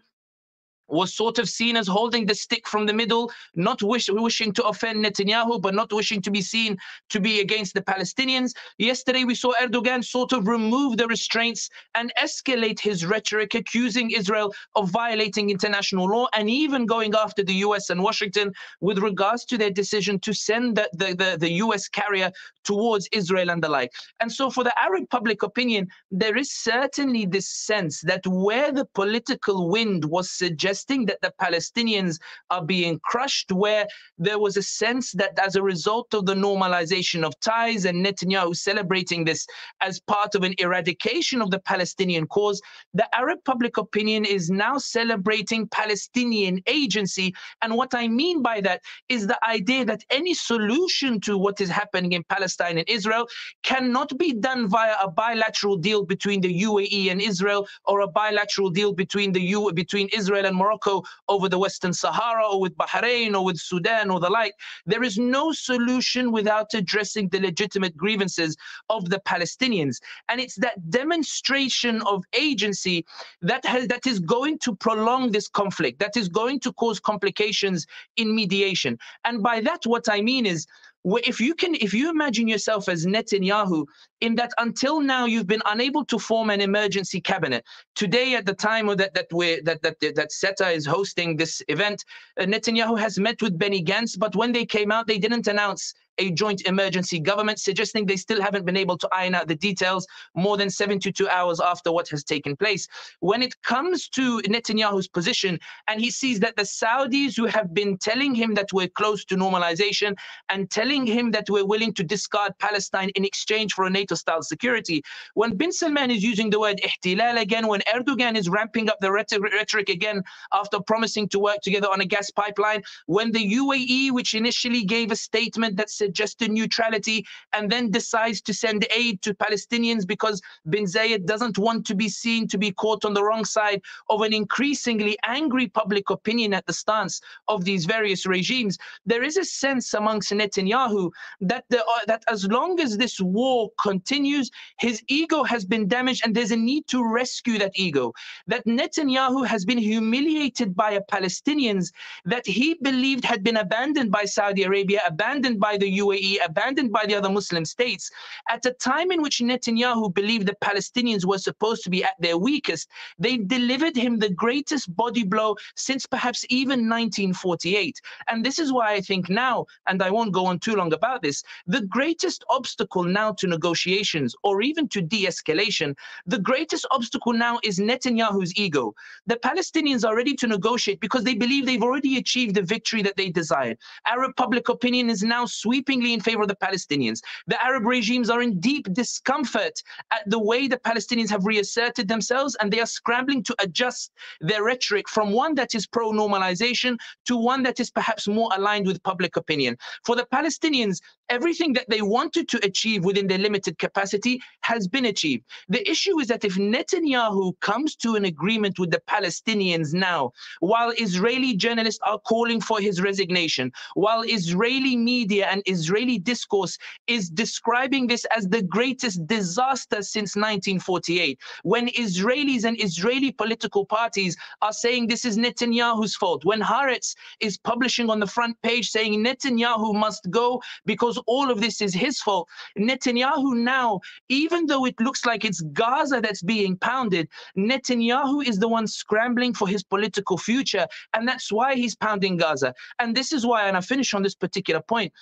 was sort of seen as holding the stick from the middle, not wishing to offend Netanyahu, but not wishing to be seen to be against the Palestinians. Yesterday, we saw Erdogan sort of remove the restraints and escalate his rhetoric, accusing Israel of violating international law and even going after the US and Washington with regards to their decision to send the US carrier towards Israel and the like. And so for the Arab public opinion, there is certainly this sense that where the political wind was suggesting that the Palestinians are being crushed, where there was a sense that as a result of the normalization of ties and Netanyahu celebrating this as part of an eradication of the Palestinian cause, the Arab public opinion is now celebrating Palestinian agency. And what I mean by that is the idea that any solution to what is happening in Palestine and Israel cannot be done via a bilateral deal between the UAE and Israel, or a bilateral deal between Israel and Morocco over the Western Sahara, or with Bahrain, or with Sudan, or the like. There is no solution without addressing the legitimate grievances of the Palestinians. And it's that demonstration of agency that is going to prolong this conflict, that is going to cause complications in mediation. And by that, what I mean is, if you imagine yourself as Netanyahu, in that until now you've been unable to form an emergency cabinet. Today, at the time of that SETA is hosting this event, Netanyahu has met with Benny Gantz, but when they came out, they didn't announce a joint emergency government, suggesting they still haven't been able to iron out the details more than 72 hours after what has taken place. When it comes to Netanyahu's position, and he sees that the Saudis, who have been telling him that we're close to normalization and telling him that we're willing to discard Palestine in exchange for a NATO-style security, when bin Salman is using the word ihtilal again, when Erdogan is ramping up the rhetoric again after promising to work together on a gas pipeline, when the UAE, which initially gave a statement that suggested neutrality and then decides to send aid to Palestinians because bin Zayed doesn't want to be seen to be caught on the wrong side of an increasingly angry public opinion at the stance of these various regimes, there is a sense amongst Netanyahu that that as long as this war continues, his ego has been damaged, and there's a need to rescue that ego. That Netanyahu has been humiliated by Palestinians that he believed had been abandoned by Saudi Arabia, abandoned by the UAE, abandoned by the other Muslim states, at a time in which Netanyahu believed the Palestinians were supposed to be at their weakest. They delivered him the greatest body blow since perhaps even 1948. And this is why I think now, and I won't go on too long about this, the greatest obstacle now to negotiations or even to de-escalation, the greatest obstacle now is Netanyahu's ego. The Palestinians are ready to negotiate because they believe they've already achieved the victory that they desired. Arab public opinion is now sweepingly in favor of the Palestinians. The Arab regimes are in deep discomfort at the way the Palestinians have reasserted themselves, and they are scrambling to adjust their rhetoric from one that is pro-normalization to one that is perhaps more aligned with public opinion. For the Palestinians, Everything that they wanted to achieve within their limited capacity has been achieved. The issue is that if Netanyahu comes to an agreement with the Palestinians now, while Israeli journalists are calling for his resignation, while Israeli media and Israeli discourse is describing this as the greatest disaster since 1948, when Israelis and Israeli political parties are saying this is Netanyahu's fault, when Haaretz is publishing on the front page saying Netanyahu must go because all of this is his fault, Netanyahu now, even though it looks like it's Gaza that's being pounded, Netanyahu is the one scrambling for his political future, and that's why he's pounding Gaza. And this is why, and I finish on this particular point,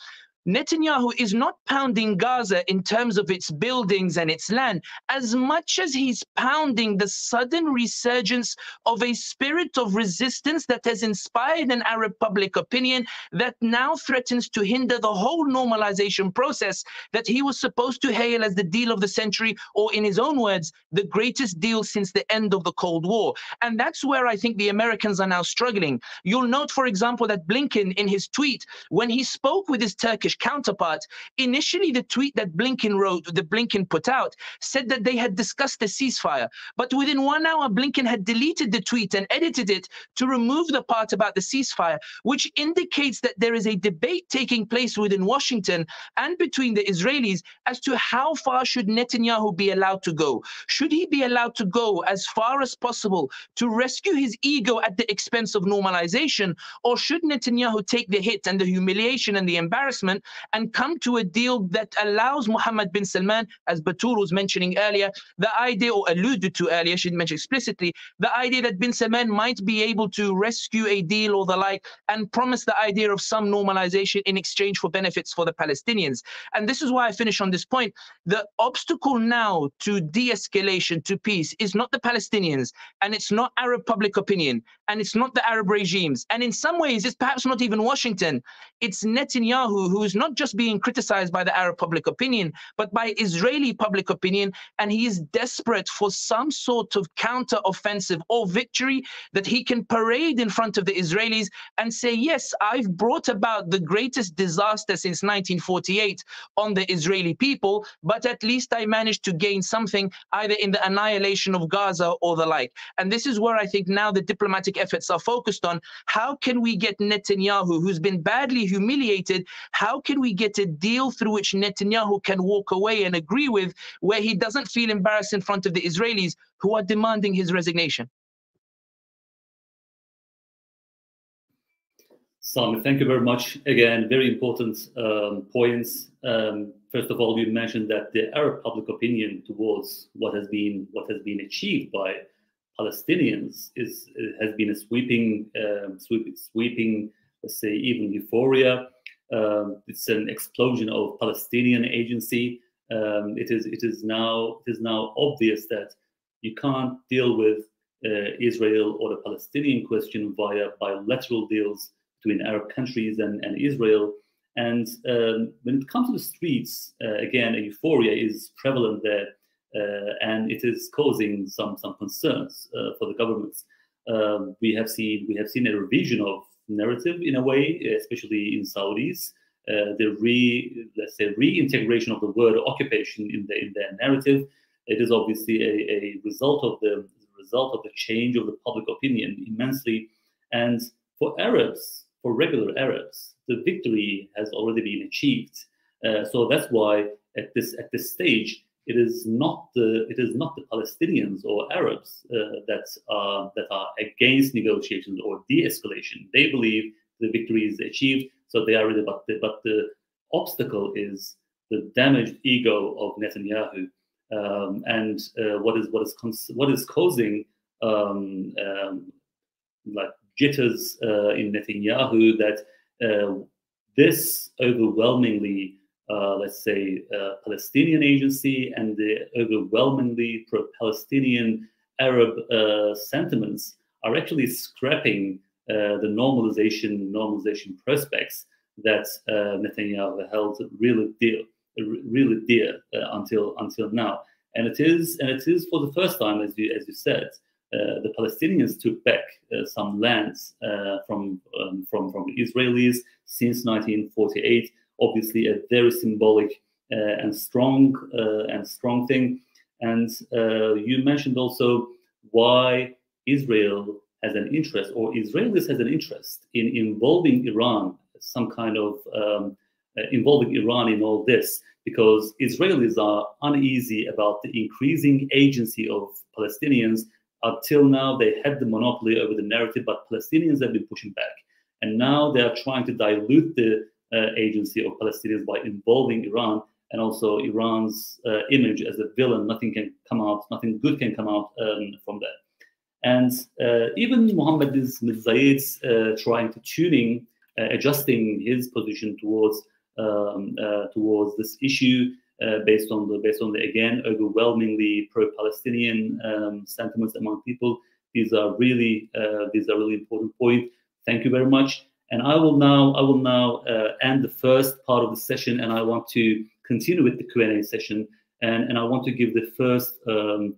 Netanyahu is not pounding Gaza in terms of its buildings and its land, as much as he's pounding the sudden resurgence of a spirit of resistance that has inspired an Arab public opinion that now threatens to hinder the whole normalization process that he was supposed to hail as the deal of the century, or in his own words, the greatest deal since the end of the Cold War. And that's where I think the Americans are now struggling. You'll note, for example, that Blinken, in his tweet, when he spoke with his Turkish counterpart, initially the tweet that Blinken put out said that they had discussed a ceasefire, but within 1 hour Blinken had deleted the tweet and edited it to remove the part about the ceasefire, which indicates that there is a debate taking place within Washington and between the Israelis as to how far should Netanyahu be allowed to go. Should he be allowed to go as far as possible to rescue his ego at the expense of normalization, or should Netanyahu take the hit and the humiliation and the embarrassment and come to a deal that allows Mohammed bin Salman, as Batul was mentioning earlier, the idea, or alluded to earlier, she didn't mention explicitly, the idea that bin Salman might be able to rescue a deal or the like and promise the idea of some normalization in exchange for benefits for the Palestinians. And this is why I finish on this point. The obstacle now to de-escalation, to peace, is not the Palestinians, and it's not Arab public opinion, and it's not the Arab regimes, and in some ways it's perhaps not even Washington. It's Netanyahu, who is not just being criticized by the Arab public opinion, but by Israeli public opinion, and he is desperate for some sort of counter-offensive or victory that he can parade in front of the Israelis and say, yes, I've brought about the greatest disaster since 1948 on the Israeli people, but at least I managed to gain something either in the annihilation of Gaza or the like. And this is where I think now the diplomatic efforts are focused on. How can we get Netanyahu, who's been badly humiliated, how can we get a deal through which Netanyahu can walk away and agree with, where he doesn't feel embarrassed in front of the Israelis who are demanding his resignation? Sami, thank you very much. Again, very important points. First of all, you mentioned that the Arab public opinion towards what has been achieved by Palestinians has been a sweeping, let's say, even euphoria. It's an explosion of Palestinian agency. It is now obvious that you can't deal with Israel or the Palestinian question via bilateral deals between Arab countries and Israel. And when it comes to the streets, again, a euphoria is prevalent there, and it is causing some concerns for the governments. We have seen a revision of narrative in a way, especially in Saudis. The reintegration of the word occupation in their narrative. It is obviously a result of the change of the public opinion immensely. And for Arabs, for regular Arabs, the victory has already been achieved. So that's why at this stage, it is not the Palestinians or Arabs that are against negotiations or de-escalation. They believe the victory is achieved, so they are ready. But the obstacle is the damaged ego of Netanyahu, and what is causing like jitters in Netanyahu, that this overwhelmingly, let's say, Palestinian agency and the overwhelmingly pro-Palestinian Arab sentiments are actually scrapping the normalization prospects that Netanyahu held really dear until now. And it is for the first time, as you said, the Palestinians took back some lands from the Israelis since 1948. obviously a very symbolic and strong thing. And you mentioned also why Israel has an interest, or Israelis has an interest in involving Iran, some kind of involving Iran in all this, because Israelis are uneasy about the increasing agency of Palestinians. Until now, they had the monopoly over the narrative, but Palestinians have been pushing back. And now they are trying to dilute the agency of Palestinians by involving Iran, and also Iran's image as a villain. Nothing can come out, nothing good can come out from that. And even Mohammed bin Zayed's trying to tuning, adjusting his position towards this issue based on the again overwhelmingly pro-Palestinian sentiments among people. These are really important points. Thank you very much. And I will now end the first part of the session, and I want to continue with the Q&A session. And I want to give the first. I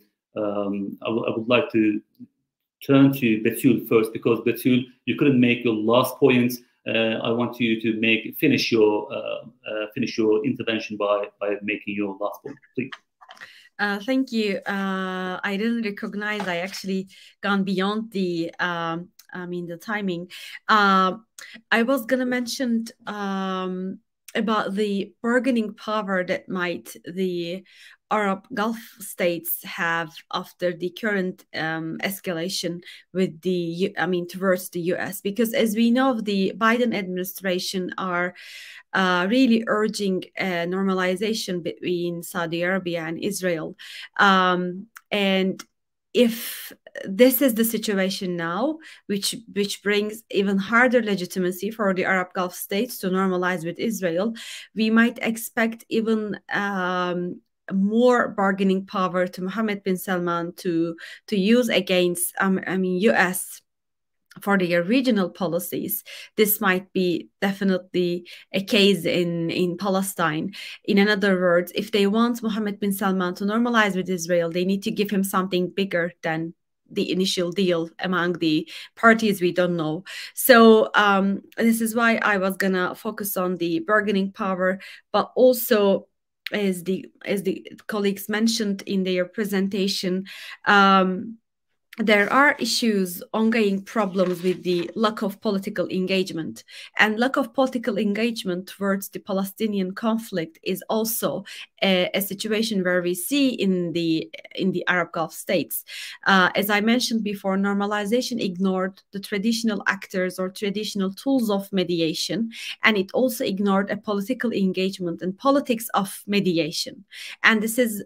would like to turn to Betul first, because Betul, you couldn't make your last point. I want you to finish your intervention by making your last point, please. Thank you. I didn't recognize I actually gone beyond the the timing. I was gonna mention about the bargaining power that might the Arab Gulf states have after the current escalation with towards the US, because as we know, the Biden administration are really urging normalization between Saudi Arabia and Israel. And if this is the situation now, which brings even harder legitimacy for the Arab Gulf states to normalize with Israel, we might expect even more bargaining power to Mohammed bin Salman to use against US for their regional policies. This might be definitely a case in Palestine. In other words, if they want Mohammed bin Salman to normalize with Israel, they need to give him something bigger than the initial deal among the parties we don't know. So this is why I was gonna focus on the bargaining power, but also as the colleagues mentioned in their presentation, there are ongoing problems with the lack of political engagement, and lack of political engagement towards the Palestinian conflict is also a situation where we see in the Arab Gulf states. As I mentioned before, normalization ignored the traditional actors or traditional tools of mediation, and it also ignored a political engagement and politics of mediation. And this is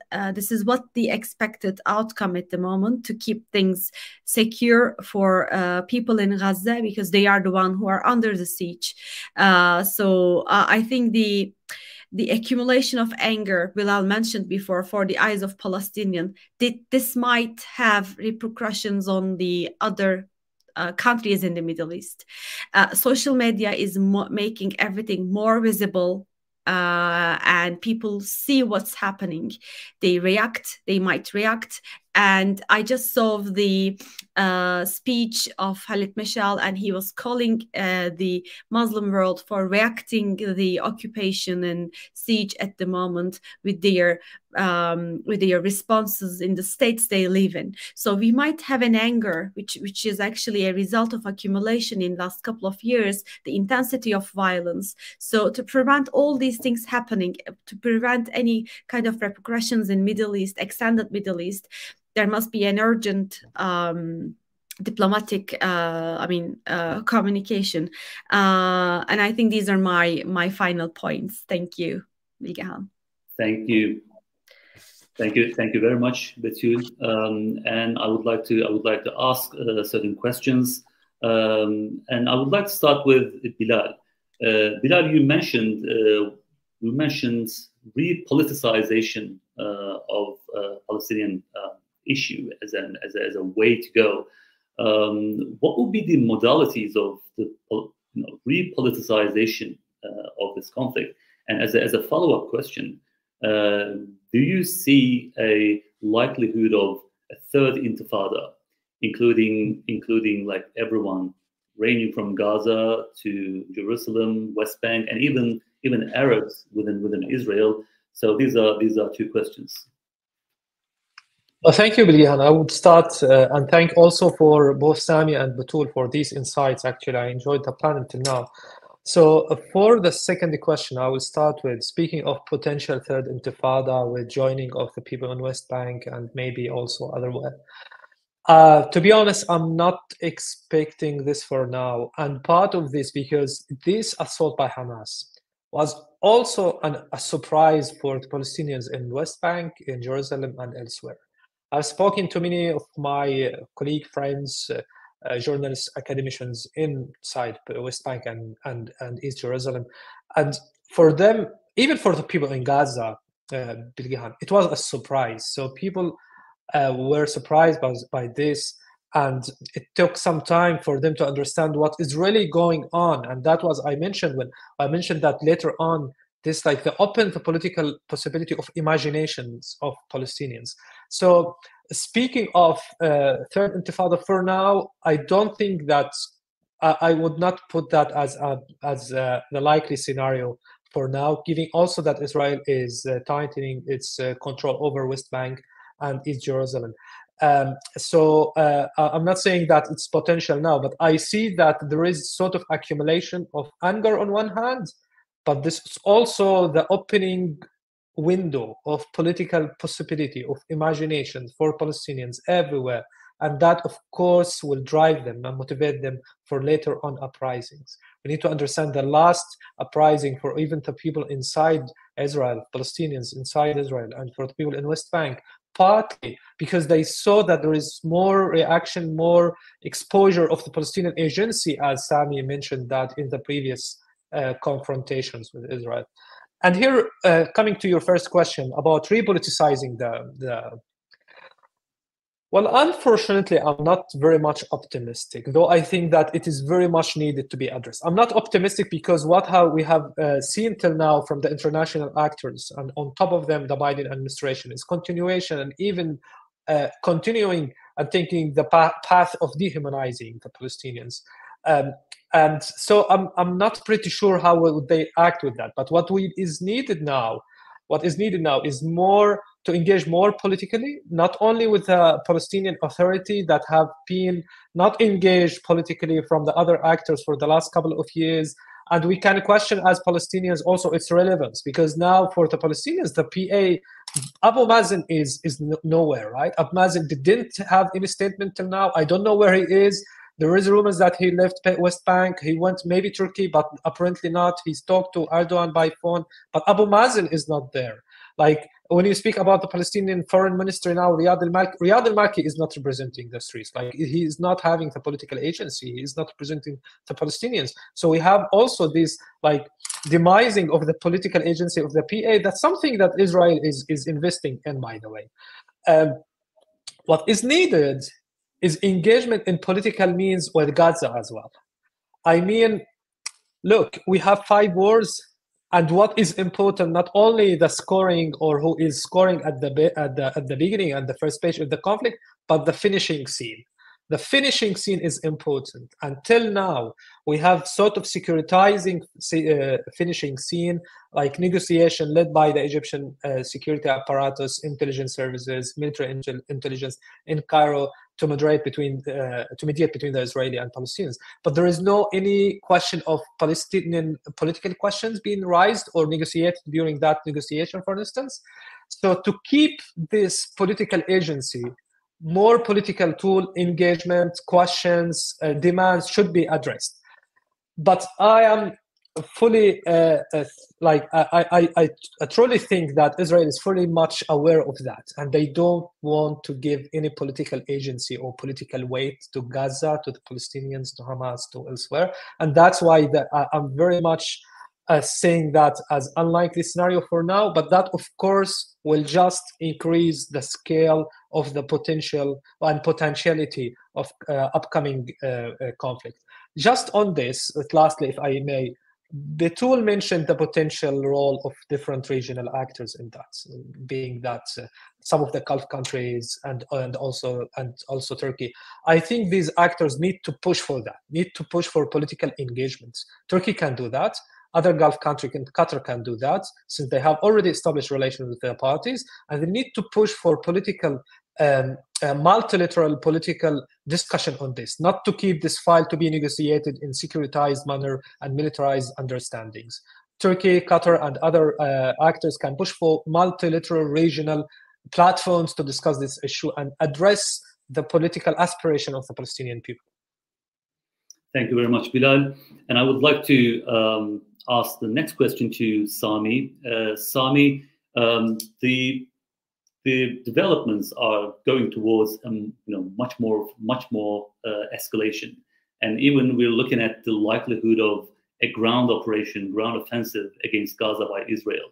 what the expected outcome at the moment, to keep things secure for people in Gaza, because they are the ones who are under the siege. So I think the accumulation of anger Bilal mentioned before for the eyes of Palestinians, this might have repercussions on the other countries in the Middle East. Social media is making everything more visible, and people see what's happening. They might react. And I just saw the speech of Khalid Mashal, and he was calling the Muslim world for reacting the occupation and siege at the moment with their responses in the states they live in. So we might have an anger, which is actually a result of accumulation in the last couple of years, the intensity of violence. So to prevent all these things happening, to prevent any kind of repercussions in Middle East, extended Middle East, there must be an urgent diplomatic communication. And I think these are my final points. Thank you, Bilgehan. Thank you. Thank you very much, Betul. And I would like to ask certain questions. And I would like to start with Bilal. Bilal, you mentioned repoliticization of Palestinian issue as a way to go. What would be the modalities of the repoliticization of this conflict? And as a follow-up question, do you see a likelihood of a third intifada, including like everyone ranging from Gaza to Jerusalem, West Bank, and even Arabs within Israel. So these are two questions. Well, thank you, Bilgehan. I would start and thank also for both Sami and Batul for these insights. Actually, I enjoyed the panel till now. So for the second question, I will start with speaking of potential third intifada with joining of the people in West Bank and maybe also otherwise. To be honest, I'm not expecting this for now. And part of this because this assault by Hamas was also a surprise for the Palestinians in West Bank, in Jerusalem, and elsewhere. I've spoken to many of my colleague friends, journalists, academicians inside West Bank and East Jerusalem. And for them, even for the people in Gaza, Bilgehan, it was a surprise. So people were surprised by this, and it took some time for them to understand what is really going on. And that was I mentioned when I mentioned that later on, this like the open the political possibility of imaginations of Palestinians. So speaking of third intifada, for now, I don't think that I would not put that as the likely scenario for now, given also that Israel is tightening its control over West Bank and East Jerusalem. So I'm not saying that it's potential now, but I see that there is sort of accumulation of anger on one hand, but this is also the opening window of political possibility, of imagination for Palestinians everywhere. And that, of course, will drive them and motivate them for later on uprisings. We need to understand the last uprising for even the people inside Israel, Palestinians inside Israel, and for the people in West Bank, partly because they saw that there is more reaction, more exposure of the Palestinian agency, as Sami mentioned that in the previous confrontations with Israel. And here, coming to your first question about repoliticizing well, unfortunately, I'm not very much optimistic, though I think that it is very much needed to be addressed. I'm not optimistic because we have seen till now from the international actors, and on top of them, the Biden administration, is continuation and even continuing and taking the path of dehumanizing the Palestinians. And so I'm not pretty sure how will they act with that. But what is needed now is more to engage more politically, not only with the Palestinian Authority that have been not engaged politically from the other actors for the last couple of years. And we can question as Palestinians also its relevance, because now for the Palestinians, the PA, Abu Mazen is nowhere, right? Abu Mazen didn't have any statement till now. I don't know where he is. There is rumors that he left West Bank. He went maybe Turkey, but apparently not. He's talked to Erdogan by phone, but Abu Mazen is not there. Like when you speak about the Palestinian foreign minister now, Riyad al-Maliki is not representing the streets. Like he is not having the political agency. He is not representing the Palestinians. So we have also this like demising of the political agency of the PA. That's something that Israel is investing in, by the way. What is needed is engagement in political means with Gaza as well. I mean, look, we have 5 wars, and what is important, not only the scoring or who is scoring at the beginning and the first page of the conflict, but the finishing scene. The finishing scene is important. Until now, we have sort of securitizing finishing scene, like negotiation led by the Egyptian security apparatus, intelligence services, military intelligence in Cairo to mediate between the Israeli and Palestinians. But there is no any question of Palestinian political questions being raised or negotiated during that negotiation, for instance. So to keep this political agency, more political tool engagement, questions, demands should be addressed. But I am fully I truly think that Israel is fully much aware of that, and they don't want to give any political agency or political weight to Gaza, to the Palestinians, to Hamas, to elsewhere. And that's why I'm very much saying that as unlikely scenario for now, but that of course will just increase the scale of the potential and potentiality of upcoming conflict. Just on this, lastly, if I may, Betul mentioned the potential role of different regional actors in that, being that some of the Gulf countries and also Turkey. I think these actors need to push for that, need to push for political engagements. Turkey can do that. Other Gulf countries, Qatar can do that, since they have already established relations with their parties, and they need to push for political, multilateral political discussion on this, not to keep this file to be negotiated in securitized manner and militarized understandings. Turkey, Qatar, and other actors can push for multilateral regional platforms to discuss this issue and address the political aspiration of the Palestinian people. Thank you very much, Bilal. And I would like to ask the next question to Sami. Sami, the developments are going towards much more escalation, and even we're looking at the likelihood of a ground offensive against Gaza by Israel,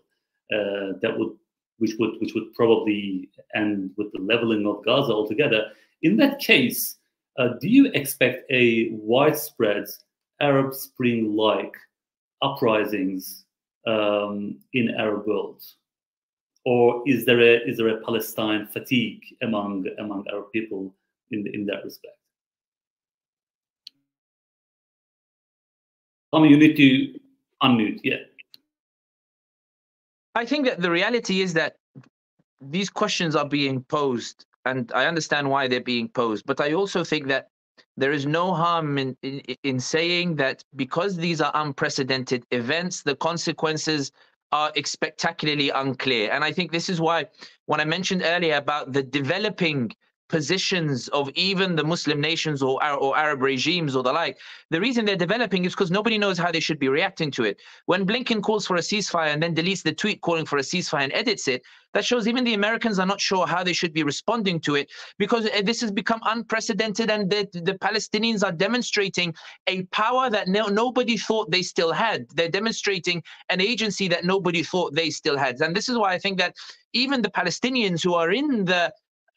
which would probably end with the leveling of Gaza altogether. In that case, do you expect a widespread Arab Spring-like uprisings in Arab world, or is there a Palestine fatigue among Arab people in that respect? Tommy, you need to unmute. Yeah. I think that the reality is that these questions are being posed, and I understand why they're being posed, but I also think that there is no harm in saying that because these are unprecedented events, the consequences are spectacularly unclear. And I think this is why, when I mentioned earlier about the developing positions of even the Muslim nations or Arab regimes or the like, the reason they're developing is because nobody knows how they should be reacting to it. When Blinken calls for a ceasefire and then deletes the tweet calling for a ceasefire and edits it, that shows even the Americans are not sure how they should be responding to it, because this has become unprecedented, and the Palestinians are demonstrating a power that nobody thought they still had. They're demonstrating an agency that nobody thought they still had. And this is why I think that even the Palestinians who are in the,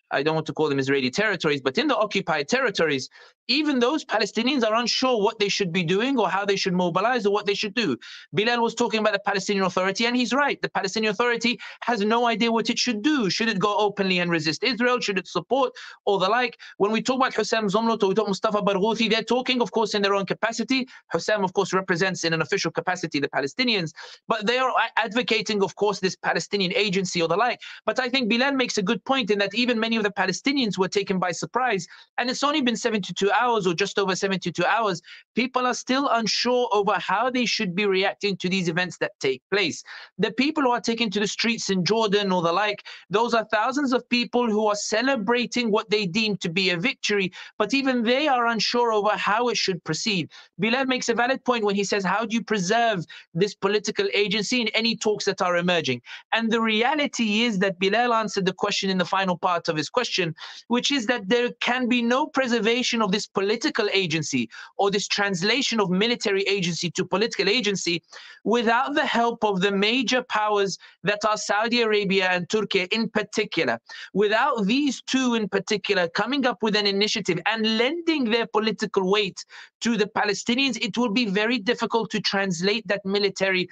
I don't want to call them Israeli territories, but in the occupied territories, even those Palestinians are unsure what they should be doing or how they should mobilize or what they should do. Bilal was talking about the Palestinian Authority, and he's right. The Palestinian Authority has no idea what it should do. Should it go openly and resist Israel? Should it support or the like? When we talk about Hussam Zomlot or we talk Mustafa Barghouthi, they're talking, of course, in their own capacity. Hussam, of course, represents in an official capacity the Palestinians, but they are advocating, of course, this Palestinian agency or the like. But I think Bilal makes a good point in that even many of the Palestinians were taken by surprise, and it's only been 72 hours or just over 72 hours. People are still unsure over how they should be reacting to these events that take place. The people who are taken to the streets in Jordan or the like, those are thousands of people who are celebrating what they deem to be a victory, but even they are unsure over how it should proceed. Bilal makes a valid point when he says, how do you preserve this political agency in any talks that are emerging? And the reality is that Bilal answered the question in the final part of his question, which is that there can be no preservation of this political agency or this translation of military agency to political agency without the help of the major powers that are Saudi Arabia and Turkey in particular. Without these two in particular coming up with an initiative and lending their political weight to the Palestinians, it will be very difficult to translate that military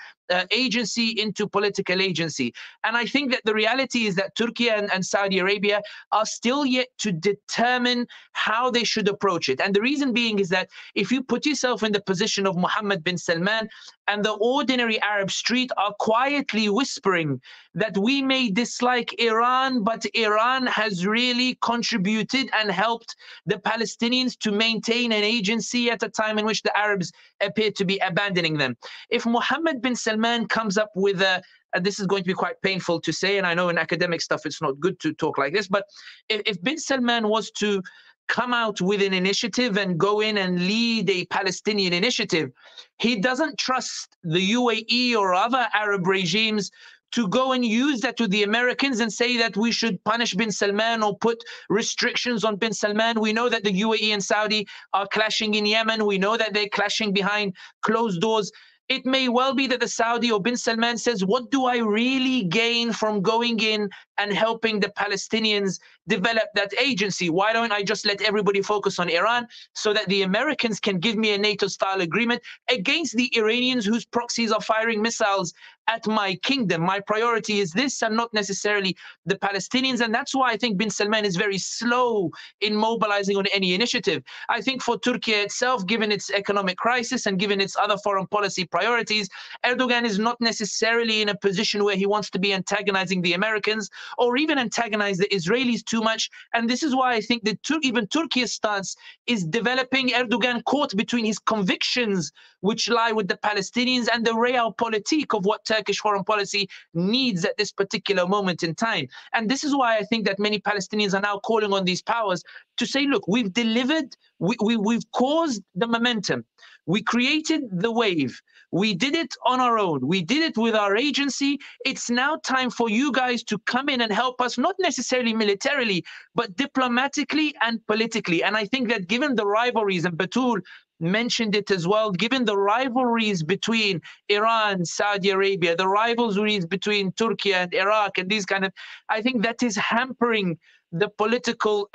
agency into political agency. And I think that the reality is that Turkey and Saudi Arabia are still yet to determine how they should approach it. And the reason being is that if you put yourself in the position of Mohammed bin Salman, and the ordinary Arab street are quietly whispering that we may dislike Iran, but Iran has really contributed and helped the Palestinians to maintain an agency at a time in which the Arabs appear to be abandoning them. If Mohammed bin Salman comes up with and this is going to be quite painful to say, and I know in academic stuff it's not good to talk like this, but if bin Salman was to come out with an initiative and go in and lead a Palestinian initiative, he doesn't trust the UAE or other Arab regimes to go and use that to the Americans and say that we should punish bin Salman or put restrictions on bin Salman. We know that the UAE and Saudi are clashing in Yemen. We know that they're clashing behind closed doors. It may well be that the Saudi or bin Salman says, what do I really gain from going in and helping the Palestinians develop that agency? Why don't I just let everybody focus on Iran so that the Americans can give me a NATO-style agreement against the Iranians whose proxies are firing missiles at my kingdom? My priority is this and not necessarily the Palestinians. And that's why I think bin Salman is very slow in mobilizing on any initiative. I think for Turkey itself, given its economic crisis and given its other foreign policy priorities, Erdogan is not necessarily in a position where he wants to be antagonizing the Americans or even antagonize the Israelis too much. And this is why I think that even Turkey's stance is developing. Erdogan caught between his convictions, which lie with the Palestinians, and the realpolitik of what Turkish foreign policy needs at this particular moment in time. And this is why I think that many Palestinians are now calling on these powers to say, look, we've delivered, we've caused the momentum. We created the wave. We did it on our own. We did it with our agency. It's now time for you guys to come in and help us, not necessarily militarily, but diplomatically and politically. And I think that given the rivalries, and Batul mentioned it as well, given the rivalries between Iran, Saudi Arabia, the rivalries between Turkey and Iraq and these kind of, I think that is hampering the political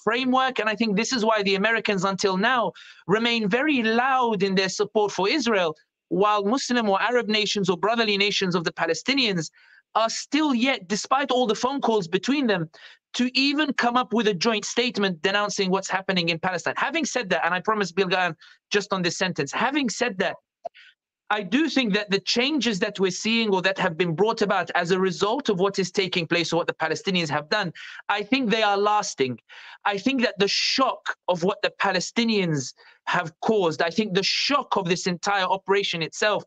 framework. And I think this is why the Americans until now remain very loud in their support for Israel, while Muslim or Arab nations or brotherly nations of the Palestinians are still yet, despite all the phone calls between them, to even come up with a joint statement denouncing what's happening in Palestine. Having said that, and I promise Bilgehan just on this sentence, having said that, I do think that the changes that we're seeing or that have been brought about as a result of what is taking place or what the Palestinians have done, I think they are lasting. I think that the shock of what the Palestinians have caused, I think the shock of this entire operation itself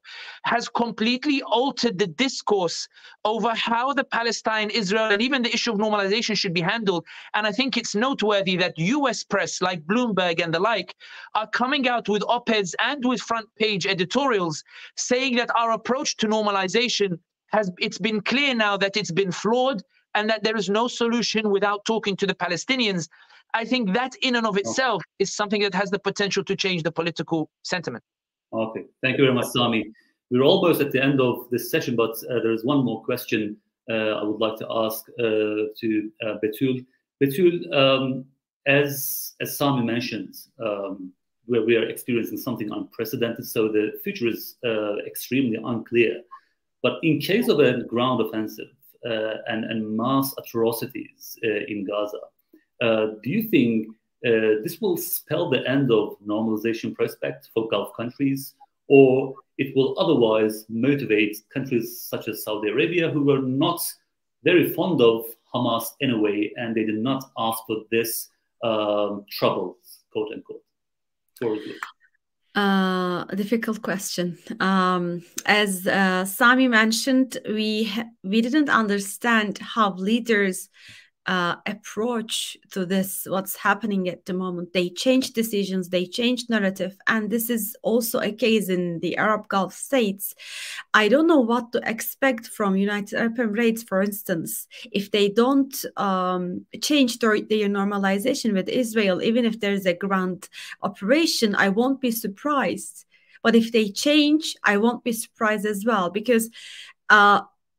has completely altered the discourse over how the Palestine, Israel, and even the issue of normalization should be handled. And I think it's noteworthy that US press like Bloomberg and the like are coming out with op-eds and with front page editorials saying that our approach to normalization it's been clear now that it's been flawed and that there is no solution without talking to the Palestinians. I think that in and of itself is something that has the potential to change the political sentiment. Okay, thank you very much, Sami. We're almost at the end of this session, but there is one more question I would like to ask to Batul. Batul, as Sami mentioned, where we are experiencing something unprecedented, so the future is extremely unclear. But in case of a ground offensive and mass atrocities in Gaza, do you think this will spell the end of normalization prospect for Gulf countries, or it will otherwise motivate countries such as Saudi Arabia, who were not very fond of Hamas in a way, and they did not ask for this trouble, quote unquote? Difficult question. As Sami mentioned, we didn't understand how leaders approach to this, what's happening at the moment. They change decisions, they change narrative, and this is also a case in the Arab Gulf states. I don't know what to expect from United Arab Emirates, for instance, if they don't change their normalization with Israel. Even if there's a ground operation, I won't be surprised. But if they change, I won't be surprised as well, because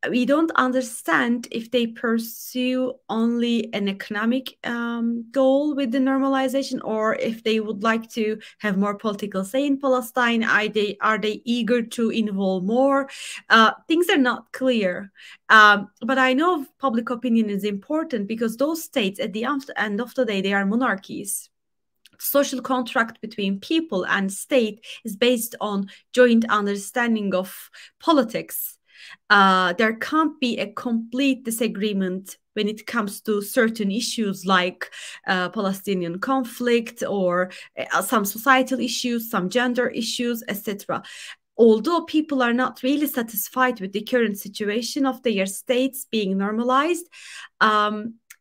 we don't understand if they pursue only an economic goal with the normalization, or if they would like to have more political say in Palestine. Are they eager to involve more? Things are not clear. But I know public opinion is important, because those states, at the end of the day, they are monarchies. Social contract between people and state is based on joint understanding of politics. There can't be a complete disagreement when it comes to certain issues like Palestinian conflict, or some societal issues, some gender issues, etc. Although people are not really satisfied with the current situation of their states being normalized,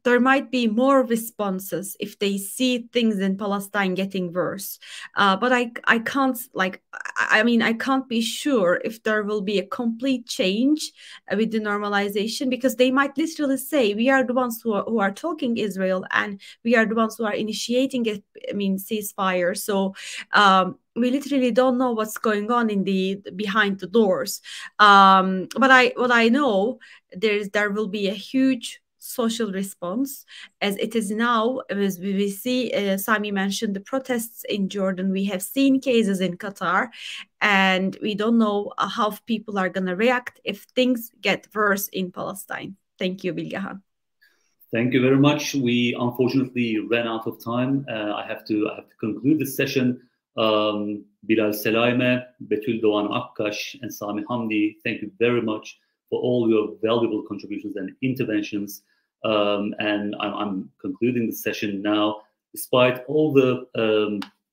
there might be more responses if they see things in Palestine getting worse. But I can't be sure if there will be a complete change with the normalization, because they might literally say, we are the ones who are talking Israel, and we are the ones who are initiating a ceasefire. So we literally don't know what's going on in the behind the doors. But what I know, there will be a huge social response as it is now. As we see, Sami mentioned the protests in Jordan. We have seen cases in Qatar, and we don't know how people are going to react if things get worse in Palestine. Thank you, Bilgehan. Thank you very much. We unfortunately ran out of time. I have to conclude this session. Bilal Selaime, Betül Doğan Akkaş, and Sami Hamdi, thank you very much for all your valuable contributions and interventions. And I'm concluding the session now. Despite all the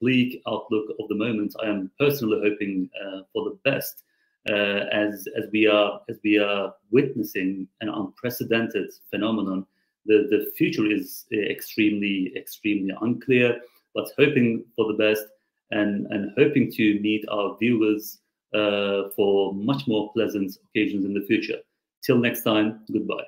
bleak outlook of the moment, I am personally hoping for the best as we are witnessing an unprecedented phenomenon. The future is extremely unclear, but hoping for the best and hoping to meet our viewers for much more pleasant occasions in the future. Till next time, goodbye.